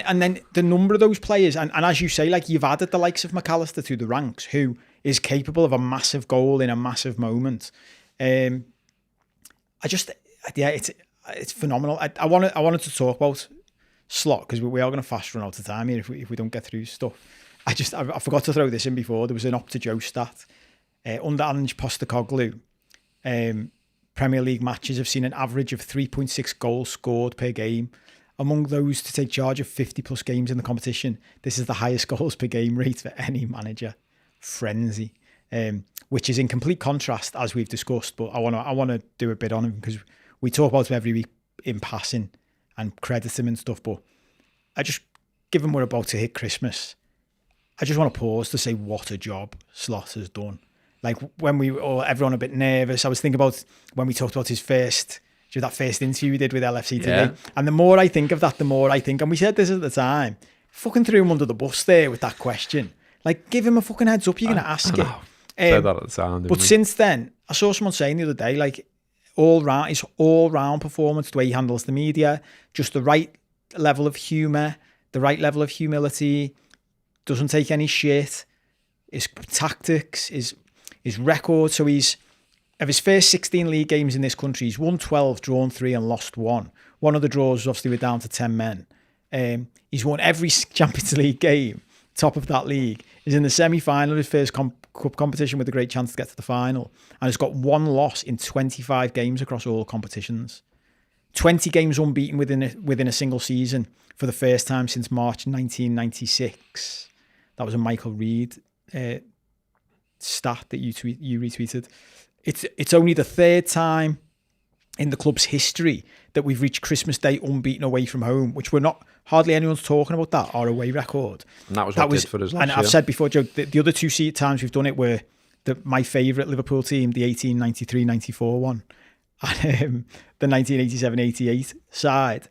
And then the number of those players, and as you say, like, you've added the likes of McAllister to the ranks, who is capable of a massive goal in a massive moment. It's phenomenal. I wanted to talk about Slot, because we are going to fast run out of time here if we don't get through stuff. I forgot to throw this in before. There was an Opta Joe stat. Under Ange Postecoglou, Premier League matches have seen an average of 3.6 goals scored per game, Among those to take charge of 50 plus games in the competition, this is the highest goals per game rate for any manager. Frenzy. Which is in complete contrast, as we've discussed, but I want to do a bit on him because we talk about him every week in passing and credit him and stuff, but I just, given we're about to hit Christmas, I just want to pause to say what a job Slot has done. Like when everyone a bit nervous, I was thinking about when we talked about that first interview we did with LFC today, and the more I think of that, the more I think, and we said this at the time, fucking threw him under the bus there with that question. Like, give him a fucking heads up, you're going to ask it. Said that at the time, but since then, I saw someone saying the other day, like, his all-round performance, the way he handles the media, just the right level of humour, the right level of humility, doesn't take any shit, his tactics, his record. So of his first 16 league games in this country, he's won 12, drawn 3 and lost 1. One of the draws was obviously we're down to 10 men. He's won every Champions League game, top of that league. He's in the semi-final of his first cup competition with a great chance to get to the final, and has got 1 loss in 25 games across all competitions. 20 games unbeaten within a single season for the first time since March 1996. That was a Michael Reed stat that you retweeted. It's only the 3rd time in the club's history that we've reached Christmas Day unbeaten away from home, which we're not, hardly anyone's talking about that, our away record. And that was what did for us last and year. I've said before, Joe, the other 2 times we've done it were my favourite Liverpool team, the 1893-94 one, and the 1987-88 side.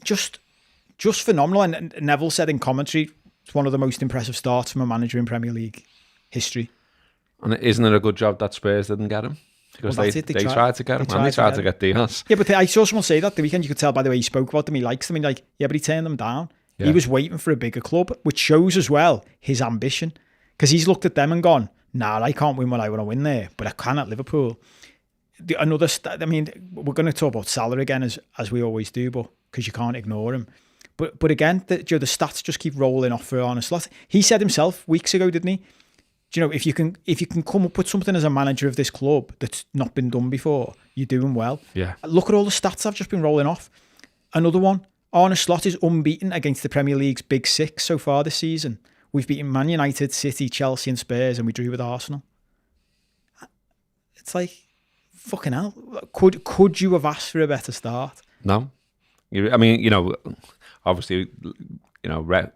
Just phenomenal. And Neville said in commentary, it's one of the most impressive starts from a manager in Premier League history. And isn't it a good job that Spurs didn't get him? Because they tried to get him, and they tried to get Diaz. Yeah, but I saw someone say that the weekend. You could tell by the way he spoke about them. He likes them. But he turned them down. Yeah. He was waiting for a bigger club, which shows as well his ambition. Because he's looked at them and gone, nah, I can't win what I want to win there, but I can at Liverpool. We're going to talk about Salah again, as we always do, but because you can't ignore him. But again, the stats just keep rolling off for Arne Slot. He said himself weeks ago, didn't he? If you can come up with something as a manager of this club that's not been done before, you're doing well. Yeah. Look at all the stats I've just been rolling off. Another one, Arne Slot is unbeaten against the Premier League's big 6 so far this season. We've beaten Man United, City, Chelsea and Spurs, and we drew with Arsenal. It's like, fucking hell. Could you have asked for a better start? No. I mean, obviously,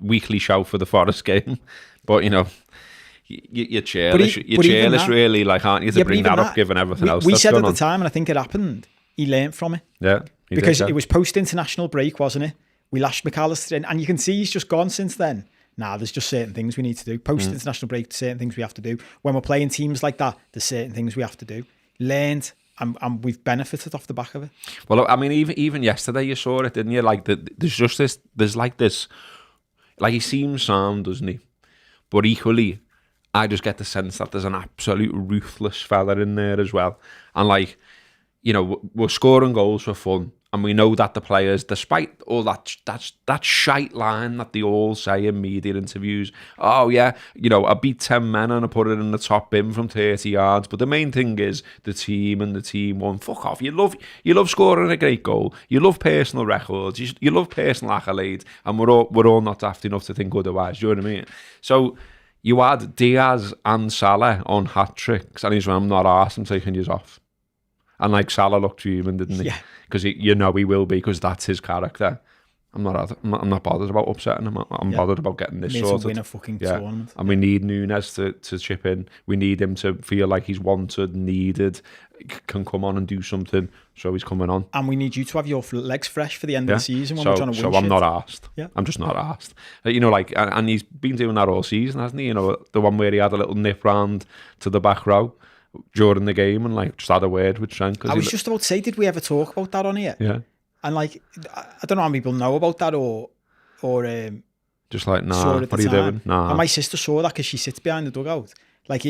weekly shout for the Forest game, but, you're cheerless, really, like, aren't you, to bring that up, given everything else we that's said going at on. the time, and I think it happened, he learnt from it. Yeah. Because it was post-international break, wasn't it? We lashed McAllister in, and you can see he's just gone since then. There's just certain things we need to do. Post-international break, certain things we have to do. When we're playing teams like that, there's certain things we have to do. Learned, and we've benefited off the back of it. Well, I mean, even yesterday you saw it, didn't you? Like, there's like this, like, he seems sound, doesn't he? But equally, I just get the sense that there's an absolute ruthless fella in there as well. And like, we're scoring goals for fun. And we know that the players, despite all that shite line that they all say in media interviews, oh yeah, I beat 10 men and I put it in the top bin from 30 yards. But the main thing is the team and the team won. Fuck off. You love scoring a great goal. You love personal records. You love personal accolades. And we're all not daft enough to think otherwise. Do you know what I mean? So you had Diaz and Salah on hat-tricks, and he's like, I'm not arsed, I'm taking yous off. And like, Salah looked human, didn't he? Yeah. Because he will be, because that's his character. I'm not bothered about upsetting him. I'm bothered about getting this sorted. To win a fucking tournament. And we need Nunes to chip in. We need him to feel like he's wanted, needed, can come on and do something. So he's coming on. And we need you to have your legs fresh for the end of the season when we're trying to win. So I'm not arsed. Yeah. I'm just not arsed. And he's been doing that all season, hasn't he? The one where he had a little nip round to the back row during the game and like just had a word with Trent. I was just about to say, did we ever talk about that on here? Yeah. And like, I don't know how many people know about that or just like, nah, what are you doing? Nah. And my sister saw that because she sits behind the dugout. Like,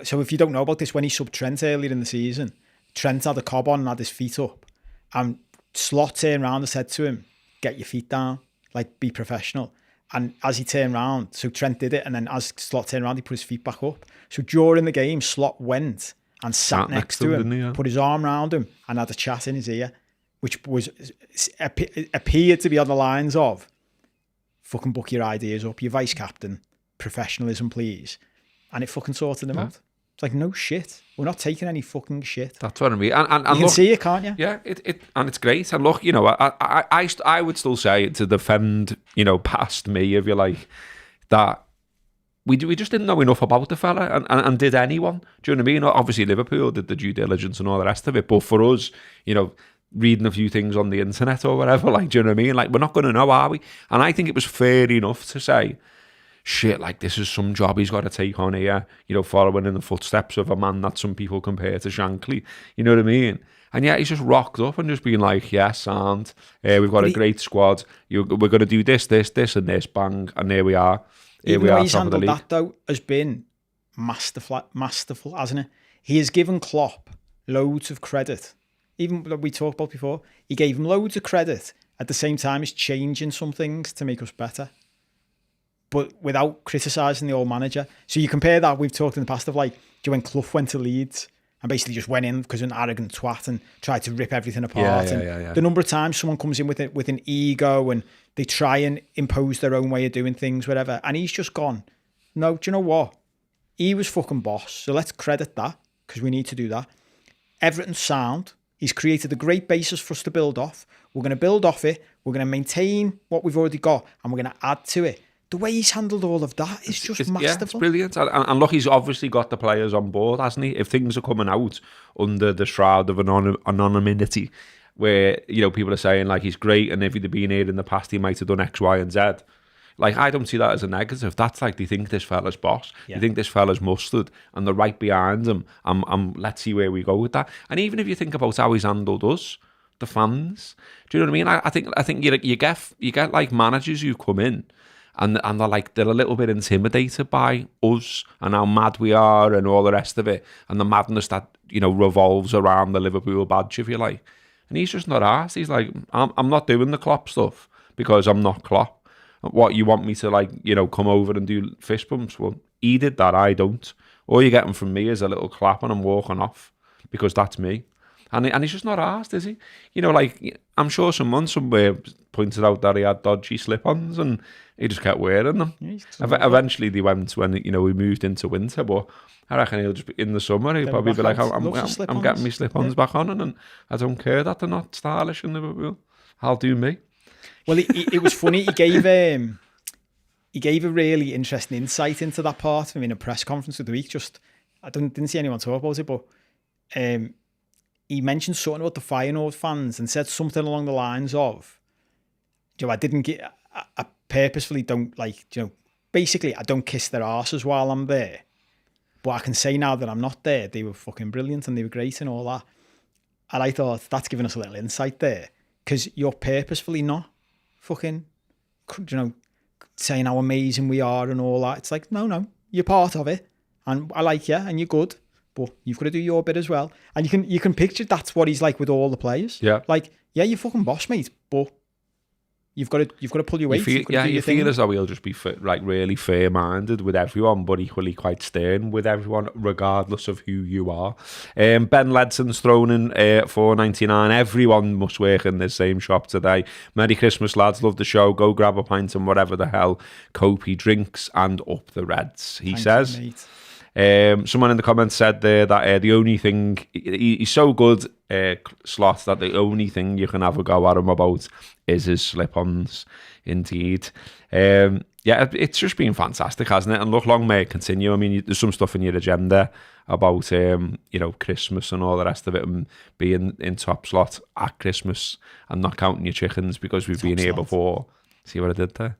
so if you don't know about this, when he subbed Trent earlier in the season, Trent had a cob on and had his feet up, and Slot turned around and said to him, get your feet down, like, be professional. And as he turned around, so Trent did it, and then as Slot turned around, he put his feet back up. So during the game, Slot went and sat next to him, put his arm around him, and had a chat in his ear. which was appeared to be on the lines of, fucking book your ideas up, your vice captain, professionalism, please. And it fucking sorted them out. It's like, no shit. We're not taking any fucking shit. That's what I mean. And you can see it, can't you? Yeah, and it's great. And look, you know, I would still say, to defend, you know, past me, if you like, that we just didn't know enough about the fella, and did anyone? Do you know what I mean? Obviously, Liverpool did the due diligence and all the rest of it, but for us, you know, reading a few things on the internet or whatever, like, do you know what I mean? Like, we're not going to know, are we? And I think it was fair enough to say, shit, like, this is some job he's got to take on here, you know, following in the footsteps of a man that some people compare to Shankly, you know what I mean? And yeah, he's just rocked up and just been like, yeah, sound, we've got a great squad, we're going to do this, and this, bang, and there we are. Even the way he's handled that, though, has been masterful, hasn't it? He has given Klopp loads of credit. Even that we talked about before, he gave him loads of credit at the same time as changing some things to make us better, but without criticising the old manager. So you compare that, we've talked in the past of, like, when Clough went to Leeds and basically just went in because an arrogant twat and tried to rip everything apart. Yeah. The number of times someone comes in with an ego and they try and impose their own way of doing things, whatever, and he's just gone, no, do you know what? He was fucking boss, so let's credit that, because we need to do that. Everything's sound. He's created a great basis for us to build off. We're going to build off it. We're going to maintain what we've already got, and we're going to add to it. The way he's handled all of that is just masterful. Yeah, it's brilliant. And look, he's obviously got the players on board, hasn't he? If things are coming out under the shroud of anonymity, where, you know, people are saying, like, he's great, and if he'd been here in the past, he might have done X, Y, and Z. Like, I don't see that as a negative. That's like, they think this fella's boss. Yeah. They think this fella's mustard, and they're right behind him. Let's see where we go with that. And even if you think about how he's handled us, the fans, do you know what I mean? I think you get like managers who come in, and they're a little bit intimidated by us and how mad we are and all the rest of it, and the madness that, you know, revolves around the Liverpool badge, if you like. And he's just not arsed. He's like, I'm not doing the Klopp stuff because I'm not Klopp. What, you want me to, like, you know, come over and do fist bumps? Well, he did that, I don't. All you're getting from me is a little clap and I'm walking off, because that's me. And he's just not arsed, is he? You know, like, I'm sure someone somewhere pointed out that he had dodgy slip-ons and he just kept wearing them. Yeah, eventually they went when, you know, we moved into winter, but I reckon he'll just be in the summer. He'll probably be like, I'm getting my slip-ons back on, and I don't care that they're not stylish in Liverpool. I'll do me. Well, it was funny. He gave a really interesting insight into that part of him in a press conference of the week. Just, I didn't see anyone talk about it, but he mentioned something about the Feyenoord fans and said something along the lines of, you know, I purposefully don't, like, you know, basically I don't kiss their arses while I'm there, but I can say now that I'm not there, they were fucking brilliant and they were great and all that. And I thought, that's giving us a little insight there, because you're purposefully not fucking, you know, saying how amazing we are and all that. It's like, no, you're part of it, and I like you and you're good, but you've got to do your bit as well. And you can picture that's what he's like with all the players. Yeah, like, yeah, you're fucking boss, mate, but you've got to pull your weight. You feel as though he'll just be like really fair-minded with everyone, but equally quite stern with everyone, regardless of who you are. Ben Ledson's thrown in $4.99. Everyone must work in the same shop today. Merry Christmas, lads. Love the show. Go grab a pint and whatever the hell Cope drinks, and up the Reds, he says. Someone in the comments said there that the only thing, he's so good, Slot, that the only thing you can have a go at him about is his slip-ons. Indeed. Yeah, it's just been fantastic, hasn't it? And look, long may it continue. I mean, there's some stuff in your agenda about, you know, Christmas and all the rest of it, and being in top slot at Christmas and not counting your chickens because we've been here before. See what I did there?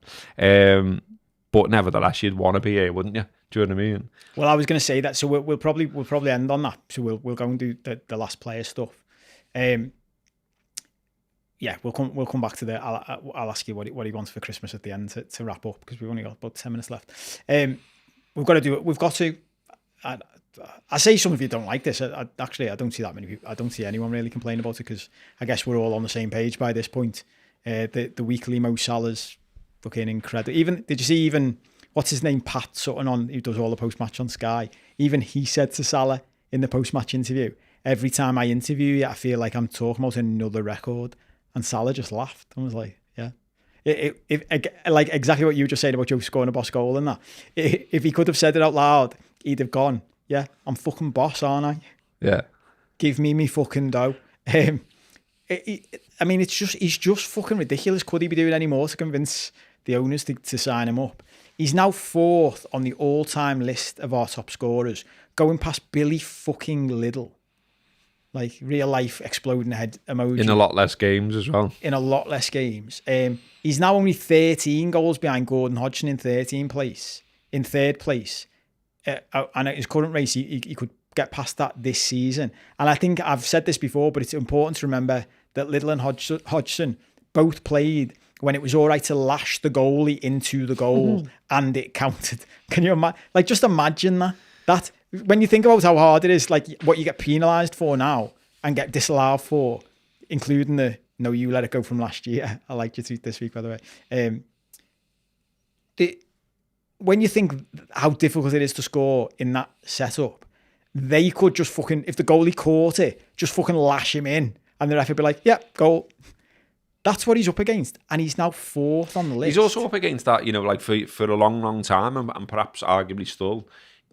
But nevertheless, you'd want to be here, wouldn't you? Do you know what I mean? Well, I was going to say that, so we'll probably end on that. So we'll go and do the last player stuff. Yeah, we'll come back to the. I'll ask you what he wants for Christmas at the end to wrap up, because we've only got about 10 minutes left. We've got to do it. We've got to. I say some of you don't like this. Actually, I don't see that many people. I don't see anyone really complain about it, because I guess we're all on the same page by this point. The weekly Mo Salah's fucking incredible. Did you see what's his name, Pat Sutton, who does all the post-match on Sky? Even he said to Salah in the post-match interview, every time I interview you, I feel like I'm talking about another record. And Salah just laughed. I was like, yeah. Like exactly what you just said about Joe scoring a boss goal and that. If he could have said it out loud, he'd have gone, yeah, I'm fucking boss, aren't I? Yeah. Give me fucking dough. I mean, he's just fucking ridiculous. Could he be doing any more to convince the owners to sign him up? He's now 4th on the all-time list of our top scorers, going past Billy fucking Liddell. Like, real life exploding head emoji. In a lot less games as well. In a lot less games. He's now only 13 goals behind Gordon Hodgson in 3rd place. And at his current race, he could get past that this season. And I think I've said this before, but it's important to remember that Liddell and Hodgson both played when it was all right to lash the goalie into the goal and it counted. Can you imagine? Like, just imagine that. That when you think about how hard it is, like what you get penalised for now and get disallowed for, including the no, you let it go from last year. I liked your tweet this week, by the way. When you think how difficult it is to score in that setup, they could just fucking, if the goalie caught it, just fucking lash him in, and the ref would be like, yeah, goal. That's what he's up against, and he's now 4th on the list. He's also up against that, you know, like for a long time, and perhaps arguably still,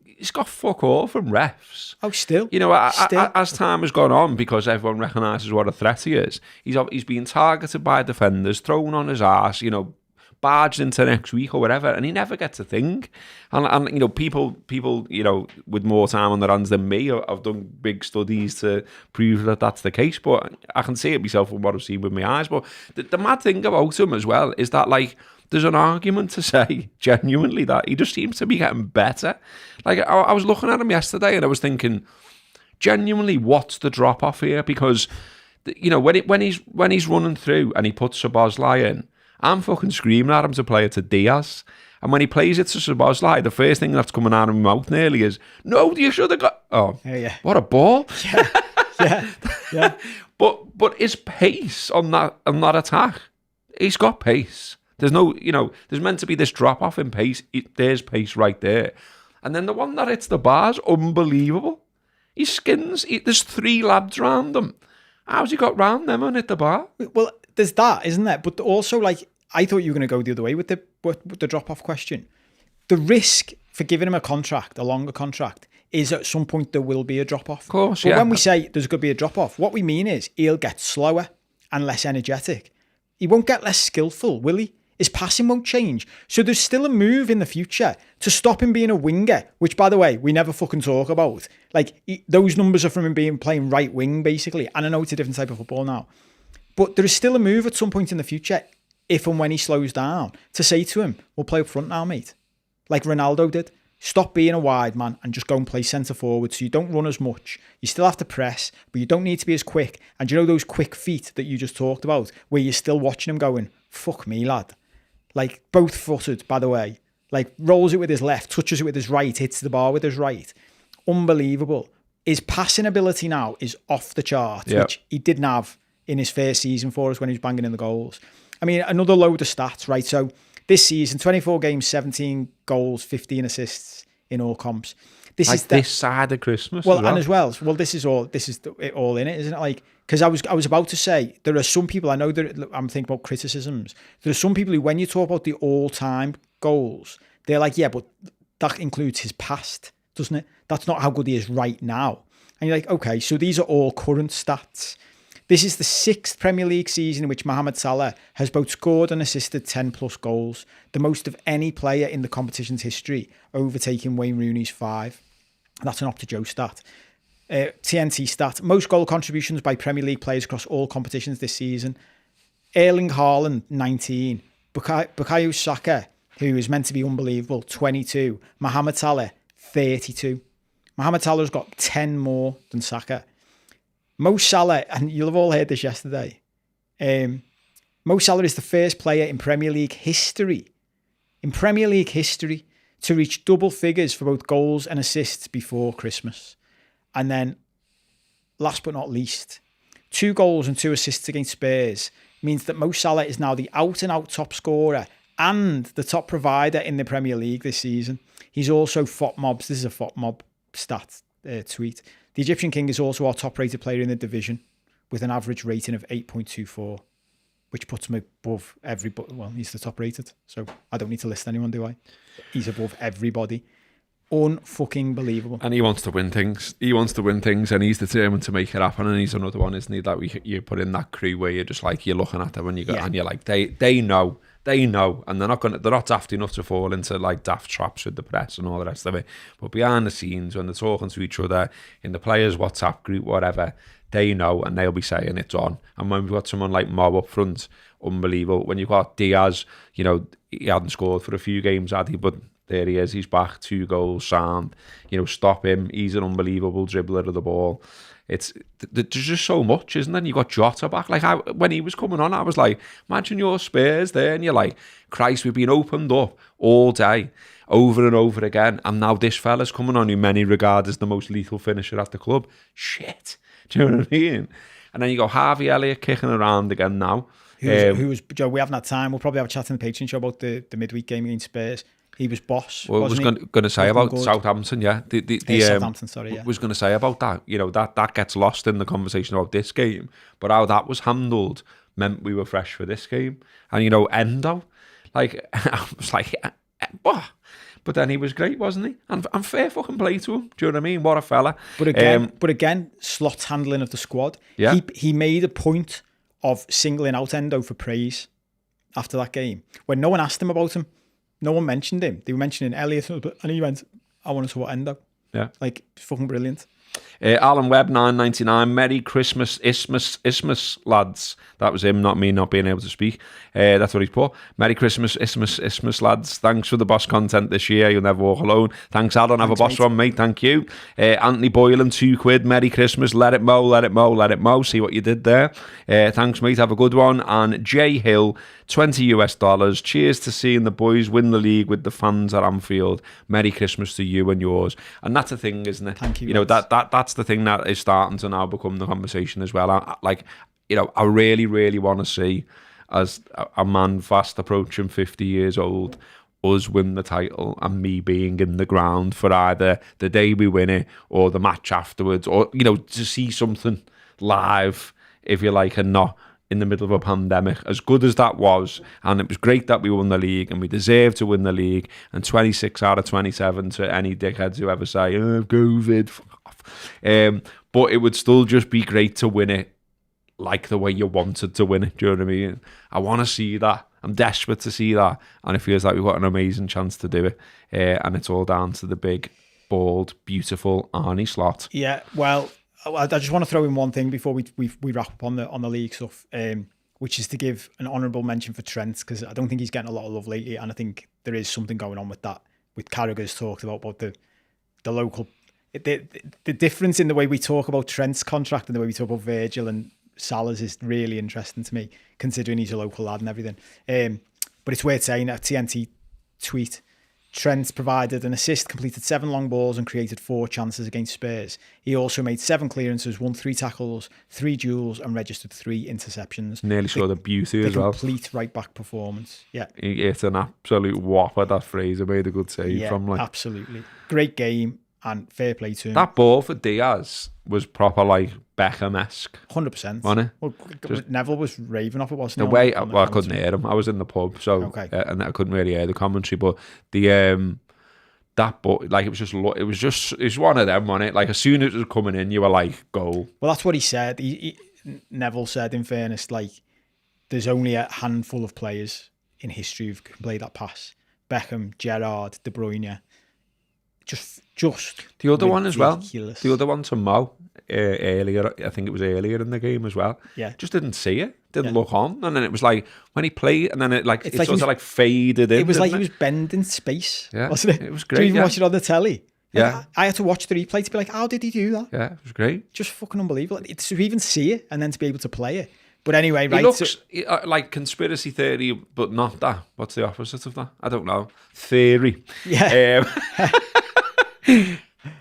he's got fuck all from refs. Oh, still? You know, as time has gone on, because everyone recognises what a threat he is, he's being targeted by defenders, thrown on his arse, you know, barged into next week or whatever, and he never gets a thing. And you know, people, you know, with more time on their hands than me, I've done big studies to prove that that's the case, but I can see it myself from what I've seen with my eyes. But the mad thing about him as well is that, like, there's an argument to say, genuinely, that he just seems to be getting better. Like, I was looking at him yesterday and I was thinking, genuinely, what's the drop-off here? Because, you know, when he's running through and he puts Szoboszlai in, I'm fucking screaming at him to play it to Diaz. And when he plays it to Szoboszlai, the first thing that's coming out of my mouth nearly is, no, you should have got... Oh, yeah. What a ball. Yeah. But his pace on that attack, he's got pace. There's no, you know, there's meant to be this drop-off in pace. There's pace right there. And then the one that hits the bar's unbelievable. He skins. There's 3 lads round him. How's he got round them and hit the bar? Well, there's that, isn't there? But also, like, I thought you were going to go the other way with the drop-off question. The risk for giving him a longer contract, is at some point there will be a drop-off. Of course, but yeah. when we say there's going to be a drop-off, what we mean is he'll get slower and less energetic. He won't get less skillful, will he? His passing won't change. So there's still a move in the future to stop him being a winger, which, by the way, we never fucking talk about. Like, those numbers are from him playing right wing, basically. And I know it's a different type of football now. But there is still a move at some point in the future, if and when he slows down, to say to him, we'll play up front now, mate. Like Ronaldo did. Stop being a wide man and just go and play centre forward so you don't run as much. You still have to press, but you don't need to be as quick. And you know those quick feet that you just talked about, where you're still watching him going, fuck me, lad. Like, both footed, by the way. Like, rolls it with his left, touches it with his right, hits the bar with his right. Unbelievable. His passing ability now is off the chart, which he didn't have in his first season for us when he was banging in the goals. I mean, another load of stats, right? So this season, 24 games, 17 goals, 15 assists in all comps. This is this side of Christmas. Well, and as well, this is it all in it, isn't it? Like, because I was about to say, there are some people, I know that I'm thinking about criticisms. There are some people who, when you talk about the all-time goals, they're like, yeah, but that includes his past, doesn't it? That's not how good he is right now. And you're like, okay, so these are all current stats. This is the 6th Premier League season in which Mohamed Salah has both scored and assisted 10 plus goals, the most of any player in the competition's history, overtaking Wayne Rooney's 5. That's an Opta Joe stat. TNT stat. Most goal contributions by Premier League players across all competitions this season. Erling Haaland, 19. Bukayo Saka, who is meant to be unbelievable, 22. Mohamed Salah, 32. Mohamed Salah's got 10 more than Saka. Mo Salah, and you'll have all heard this yesterday, Mo Salah is the first player in Premier League history, to reach double figures for both goals and assists before Christmas. And then, last but not least, 2 goals and 2 assists against Spurs means that Mo Salah is now the out-and-out top scorer and the top provider in the Premier League this season. He's also FOTMobs. This is a FOTMob stat tweet. The Egyptian King is also our top-rated player in the division with an average rating of 8.24, which puts him above everybody. Well, he's the top-rated, so I don't need to list anyone, do I? He's above everybody. Unfucking believable. And he wants to win things. And he's determined to make it happen. And he's another one, isn't he? That you put in that crew where you're just like, you're looking at them and and you're like, they know, and they're not daft enough to fall into like daft traps with the press and all the rest of it. But behind the scenes, when they're talking to each other in the players' WhatsApp group, whatever, they know and they'll be saying it's on. And when we've got someone like Mo up front, unbelievable. When you've got Diaz, he hadn't scored for a few games, had he? But there he is, he's back, 2 goals, sound. Stop him. He's an unbelievable dribbler of the ball. There's just so much, isn't there? And you got Jota back. Like, when he was coming on, I was like, imagine your Spurs there, and you're like, Christ, we've been opened up all day, over and over again, and now this fella's coming on who many regard as the most lethal finisher at the club. Shit. Do you know what I mean? And then you got Harvey Elliott kicking around again now. Who was Joe? We haven't had time. We'll probably have a chat in the Patreon show about the midweek game against Spurs. He was boss. Well, I was going to say about good. Southampton, yeah. Southampton, sorry, yeah. Was going to say about that. That gets lost in the conversation about this game. But how that was handled meant we were fresh for this game. And Endo, like, I was like, what? But then he was great, wasn't he? And fair fucking play to him. Do you know what I mean? What a fella. But again, Slot's handling of the squad. Yeah. He made a point of singling out Endo for praise after that game when no one asked him about him. No one mentioned him. They were mentioning Elliot, and he went, I want to support Endo. Yeah. Like, it's fucking brilliant. Alan Webb, 9.99. Merry Christmas, Ismas, lads. That was him, not me, not being able to speak. That's what he's put. Merry Christmas, Ismas, lads. Thanks for the boss content this year. You'll never walk alone. Thanks, Adam. Have a boss one, mate. Thank you. Anthony Boylan, £2. Merry Christmas. Let it mow. See what you did there. Thanks, mate. Have a good one. And Jay Hill, $20. Cheers to seeing the boys win the league with the fans at Anfield. Merry Christmas to you and yours. And that's the thing, isn't it? Thank you. That's the thing that is starting to now become the conversation as well. I really, really want to see, as a man fast approaching 50 years old, us win the title and me being in the ground for either the day we win it or the match afterwards, or to see something live, if you like, and not in the middle of a pandemic. As good as that was, and it was great that we won the league and we deserve to win the league, and 26 out of 27 to any dickheads who ever say, COVID, fuck off. But it would still just be great to win it like the way you wanted to win it. Do you know what I mean? I want to see that. I'm desperate to see that, and it feels like we've got an amazing chance to do it. And it's all down to the big, bald, beautiful Arne Slot. Yeah, well, I just want to throw in one thing before we wrap up on the league stuff, which is to give an honourable mention for Trent, because I don't think he's getting a lot of love lately, and I think there is something going on with that. With Carragher's talked about the local, the difference in the way we talk about Trent's contract and the way we talk about Virgil and Salah's is really interesting to me, considering he's a local lad and everything. But it's worth saying, a TNT tweet, Trent provided an assist, completed 7 long balls and created 4 chances against Spurs. He also made 7 clearances, won 3 tackles, 3 duels and registered 3 interceptions. Nearly saw the beauty as well. Complete right-back performance. Yeah. It's an absolute whopper, that Fraser made a good save from. Like, absolutely. Great game and fair play to him. That ball for Diaz was proper like Beckham-esque. 100%. Wasn't it? Well, Neville was raving off it, wasn't the way, I couldn't hear him. I was in the pub, so okay. And I couldn't really hear the commentary. But that ball, like, it was one of them, wasn't it? Like, as soon as it was coming in, you were like, goal. Well, that's what he said. Neville said, in fairness, like, there's only a handful of players in history who can play that pass. Beckham, Gerrard, De Bruyne. Just the other one as well. Ridiculous. The other one to Mo earlier. I think it was earlier in the game as well. Yeah, just didn't see it. Didn't look on, and then it was like when he played, and then it like it sort of like faded in. It was like he was bending space. Yeah, wasn't it? It was great. Did you even watch it on the telly? Yeah, I had to watch the replay to be like, how did he do that? Yeah, it was great. Just fucking unbelievable. To even see it and then to be able to play it. But anyway, right? He looks like conspiracy theory, but not that. What's the opposite of that? I don't know. Theory. Yeah.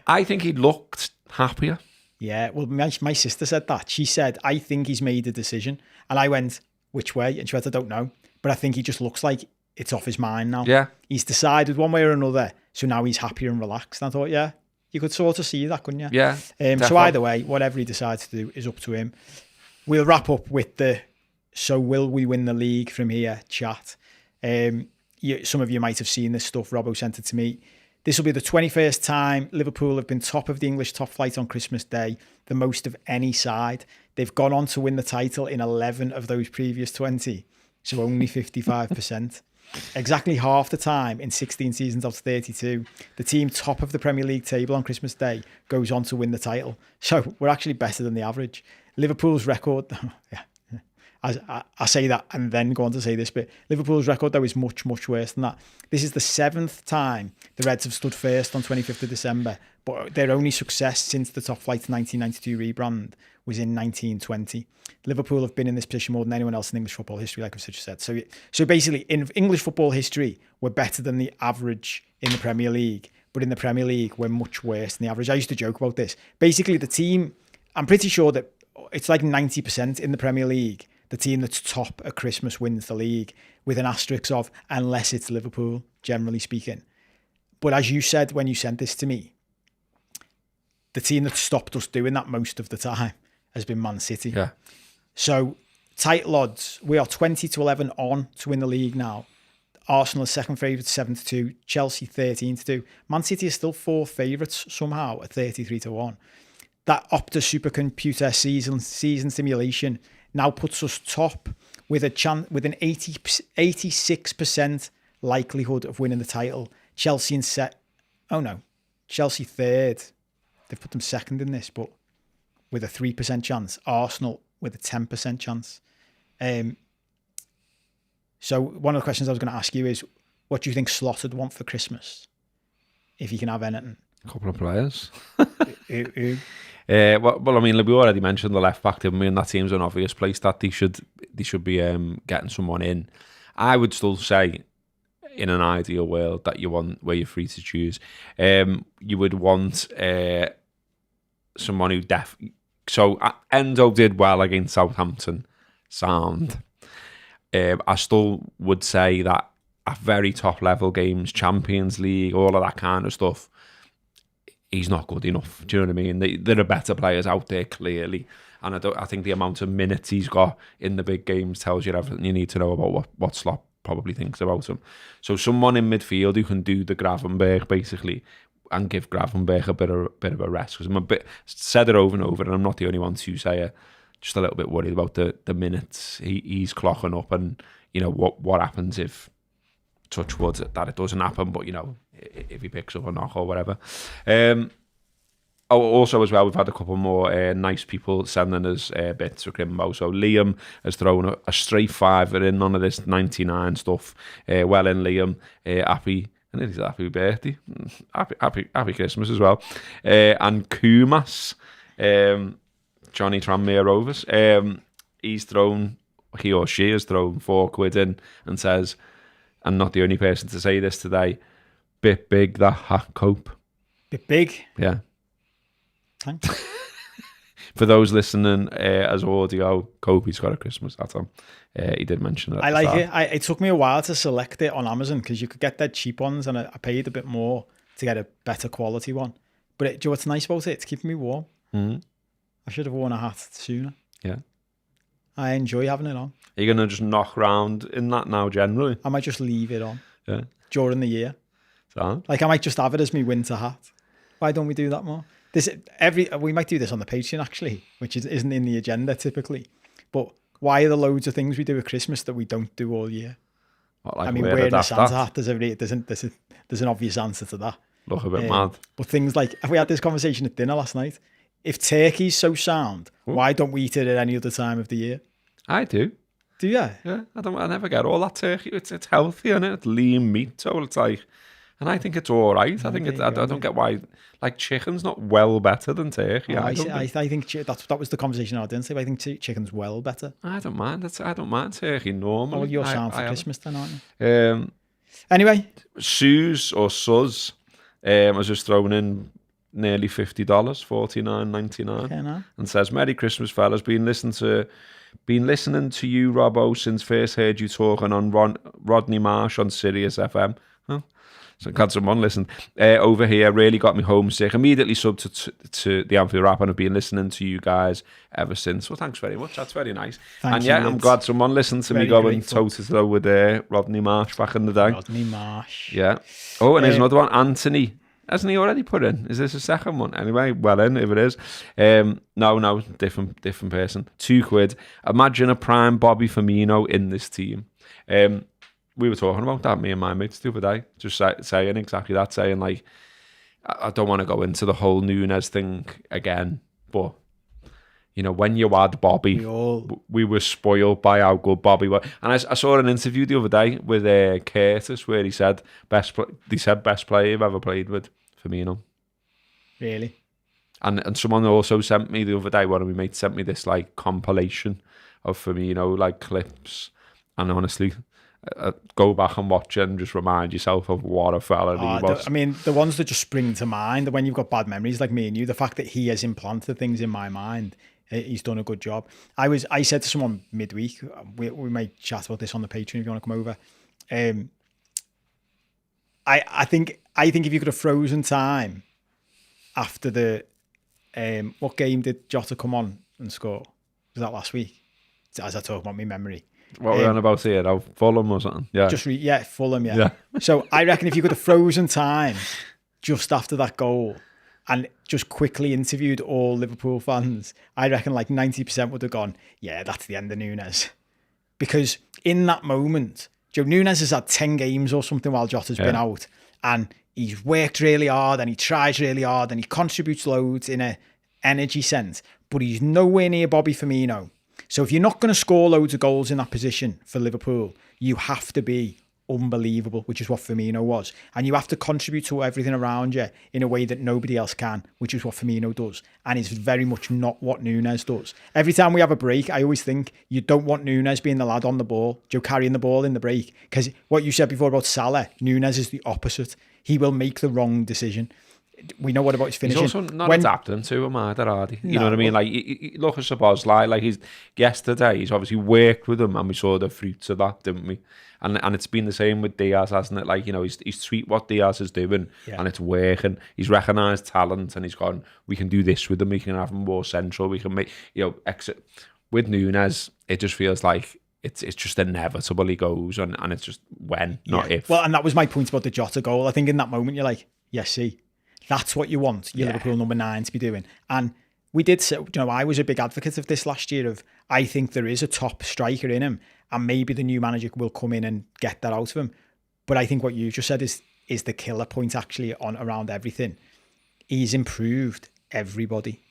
I think he looked happier. Yeah, well, my sister said that. She said, I think he's made a decision. And I went, which way? And she went, I don't know. But I think he just looks like it's off his mind now. Yeah. He's decided one way or another. So now he's happier and relaxed. And I thought, yeah, You could sort of see that, couldn't you? Yeah. So either way, whatever he decides to do is up to him. We'll wrap up with the "So will we win the league from here?" chat. Some of you might have seen this stuff. Robbo sent it to me. This will be the 21st time Liverpool have been top of the English top flight on Christmas Day, the most of any side. They've gone on to win the title in 11 of those previous 20, so only 55%. Exactly half the time in 16 seasons out of 32, the team top of the Premier League table on Christmas Day goes on to win the title. So we're actually better than the average. Liverpool's record... I say that and then go on to say this bit. Liverpool's record, though, is much, much worse than that. This is the 7th time the Reds have stood first on 25th of December, but their only success since the top flight 1992 rebrand was in 1920. Liverpool have been in this position more than anyone else in English football history, like I've just said. So basically, in English football history, we're better than the average in the Premier League, but in the Premier League, we're much worse than the average. I used to joke about this. Basically, the team, I'm pretty sure that it's like 90% in the Premier League. The team that's top at Christmas wins the league, with an asterisk of unless it's Liverpool, generally speaking. But as you said when you sent this to me, the team that stopped us doing that most of the time has been Man City. Yeah. So title odds, we are 20-11 on to win the league now. Arsenal is second favourite, 7-2. Chelsea 13-2. Man City is still fourth favourites somehow at 33-1. That Opta supercomputer season simulation now puts us top with an 86% likelihood of winning the title. Chelsea Chelsea third. They've put them second in this, but with a 3% chance. Arsenal with a 10% chance. So one of the questions I was going to ask you is, what do you think Slot would want for Christmas if he can have anything? A couple of players. Who? Well, I mean, we already mentioned the left back, didn't we? And that seems an obvious place that they should be getting someone in. I would still say, in an ideal world that you want, where you're free to choose, you would want someone who So Endo did well against Southampton. Sound. I still would say that at very top level games, Champions League, all of that kind of stuff, he's not good enough. Do you know what I mean? There are better players out there, clearly. And I think the amount of minutes he's got in the big games tells you everything you need to know about what Slot probably thinks about him. So someone in midfield who can do the Gravenberg, basically, and give Gravenberg a bit of a rest. Because I'm said it over and over, and I'm not the only one to say it. Just a little bit worried about the minutes he's clocking up, and you know what happens if, touch wood, that it doesn't happen, but you know, if he picks up a knock or whatever. Also as well, we've had a couple more nice people sending us bits for Grimbo. So Liam has thrown a straight fiver in, none of this 99 stuff. Well in, Liam. Happy birthday. Happy Christmas as well. And Kumas, Johnny Tranmere Rovers, he or she has thrown £4 in and says, and not the only person to say this today, bit big that hat, Cope. Bit big? Yeah. Thanks. For those listening as audio, Cope's got a Christmas hat on. He did mention that. I like it. It took me a while to select it on Amazon because you could get dead cheap ones, and I paid a bit more to get a better quality one. But do you know what's nice about it? It's keeping me warm. Mm-hmm. I should have worn a hat sooner. Yeah. I enjoy having it on. Are you going to just knock round in that now generally? I might just leave it on. Yeah. During the year. So? Like I might just have it as my winter hat. Why don't we do that more? We might do this on the Patreon actually, which isn't in the agenda typically. But why are there loads of things we do at Christmas that we don't do all year? What, like I mean, wearing a Santa hat, there's an obvious answer to that. Look a bit mad. But things like, we had this conversation at dinner last night. If turkey's so sound, why don't we eat it at any other time of the year? I do. Do you? Yeah, I never get all that turkey. It's healthy, isn't it? It's lean meat, so it's like, and I think it's all right. I don't get why, like, chicken's not well better than turkey. I think that was the conversation I didn't say. But I think chicken's well better. I don't mind. I don't mind turkey normally. Well, you're sound for Christmas then, aren't you? Anyway, Suze or Suz has just thrown in nearly $50, $49.99, and says, "Merry Christmas, fellas. Been listening to you, Robbo, since first heard you talking on Rodney Marsh on Sirius FM." Huh? So glad someone listened. Over here really got me homesick. Immediately subbed to the Anfield Wrap and have been listening to you guys ever since. Well, thanks very much. That's very nice. Thank you, I'm glad someone listened to me going toe-to-toe with Rodney Marsh back in the day. Rodney Marsh. Yeah. Oh, and there's another one. Anthony. Hasn't he already put in? Is this a second one? Anyway, well in, if it is. No, different person. £2. Imagine a prime Bobby Firmino in this team. We were talking about that, me and my mates the other day. Just saying exactly that, saying like, I don't want to go into the whole Núñez thing again, but you know, when you had Bobby, we were spoiled by how good Bobby was. And I saw an interview the other day with Curtis where he said best player you've ever played with, Firmino. Really? And someone also sent me the other day, one of my mates sent me this like compilation of Firmino like clips, and honestly, go back and watch it and just remind yourself of what a fella he was. I mean, the ones that just spring to mind, when you've got bad memories like me and you, the fact that he has implanted things in my mind, he's done a good job. I said to someone midweek, we might chat about this on the Patreon if you want to come over. I think if you could have frozen time after the what game did Jota come on and score? Was that last week? As I talk about my memory. What we're on about here, Fulham or something? Yeah. Fulham, yeah. So I reckon if you could have frozen time just after that goal and just quickly interviewed all Liverpool fans, I reckon like 90% would have gone, yeah, that's the end of Núñez. Because in that moment, Núñez has had 10 games or something while Jota's been out, and he's worked really hard and he tries really hard and he contributes loads in a energy sense, but he's nowhere near Bobby Firmino. So if you're not going to score loads of goals in that position for Liverpool, you have to be unbelievable, which is what Firmino was. And you have to contribute to everything around you in a way that nobody else can, which is what Firmino does. And it's very much not what Núñez does. Every time we have a break, I always think you don't want Núñez being the lad on the ball, carrying the ball in the break. Because what you said before about Salah, Núñez is the opposite. He will make the wrong decision. We know what about his finishing. He's also not adapting to him either, are he? You know what I mean? Like, look at Szoboszlai, like yesterday, he's obviously worked with him and we saw the fruits of that, didn't we? And it's been the same with Diaz, hasn't it? Like, you know, he's tweet what Diaz is doing and it's working. He's recognised talent and he's gone, we can do this with him, we can have him more central, we can make, you know, exit. With Núñez, it just feels like it's just inevitable he goes and it's just when, not if. Well, and that was my point about the Jota goal. I think in that moment, you're like, yes, see, that's what you want your Liverpool number 9 to be doing. And we did say, you know, I was a big advocate of this last year of, I think there is a top striker in him and maybe the new manager will come in and get that out of him. But I think what you just said is the killer point actually on around everything. He's improved everybody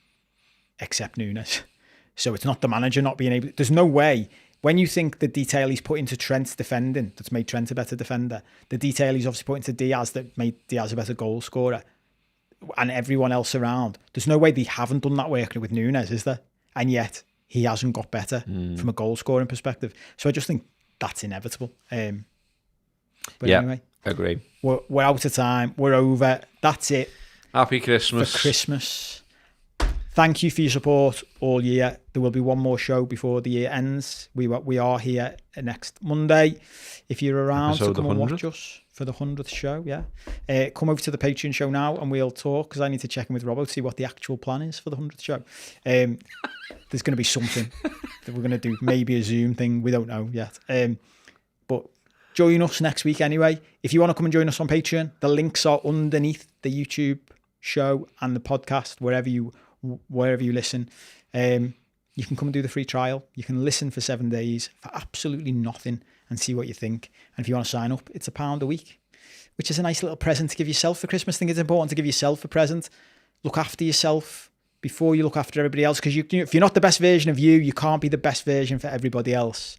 except Núñez. So it's not the manager not being able, there's no way. When you think the detail he's put into Trent's defending, that's made Trent a better defender, the detail he's obviously put into Diaz that made Diaz a better goal scorer, and everyone else around, there's no way they haven't done that work with Núñez, is there? And yet he hasn't got better from a goal scoring perspective. So I just think that's inevitable. But anyway, agree. We're out of time. We're over. That's it. Happy Christmas. For Christmas. Thank you for your support all year. There will be one more show before the year ends. We are here next Monday. If you're around to come and watch us for the 100th show, come over to the Patreon show now and we'll talk, because I need to check in with Robbo to see what the actual plan is for the 100th show. There's going to be something that we're going to do, maybe a Zoom thing. We don't know yet. But join us next week anyway. If you want to come and join us on Patreon, the links are underneath the YouTube show and the podcast, wherever you listen. You can come and do the free trial. You can listen for 7 days for absolutely nothing and see what you think. And if you want to sign up, it's £1 a week, which is a nice little present to give yourself for Christmas. I think it's important to give yourself a present. Look after yourself before you look after everybody else, because if you're not the best version of you, you can't be the best version for everybody else.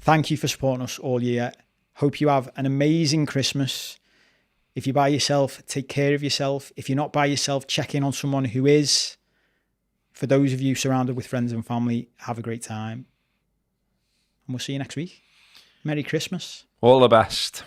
Thank you for supporting us all year. Hope you have an amazing Christmas. If you're by yourself, take care of yourself. If you're not by yourself, check in on someone who is. For those of you surrounded with friends and family, have a great time. And we'll see you next week. Merry Christmas. All the best.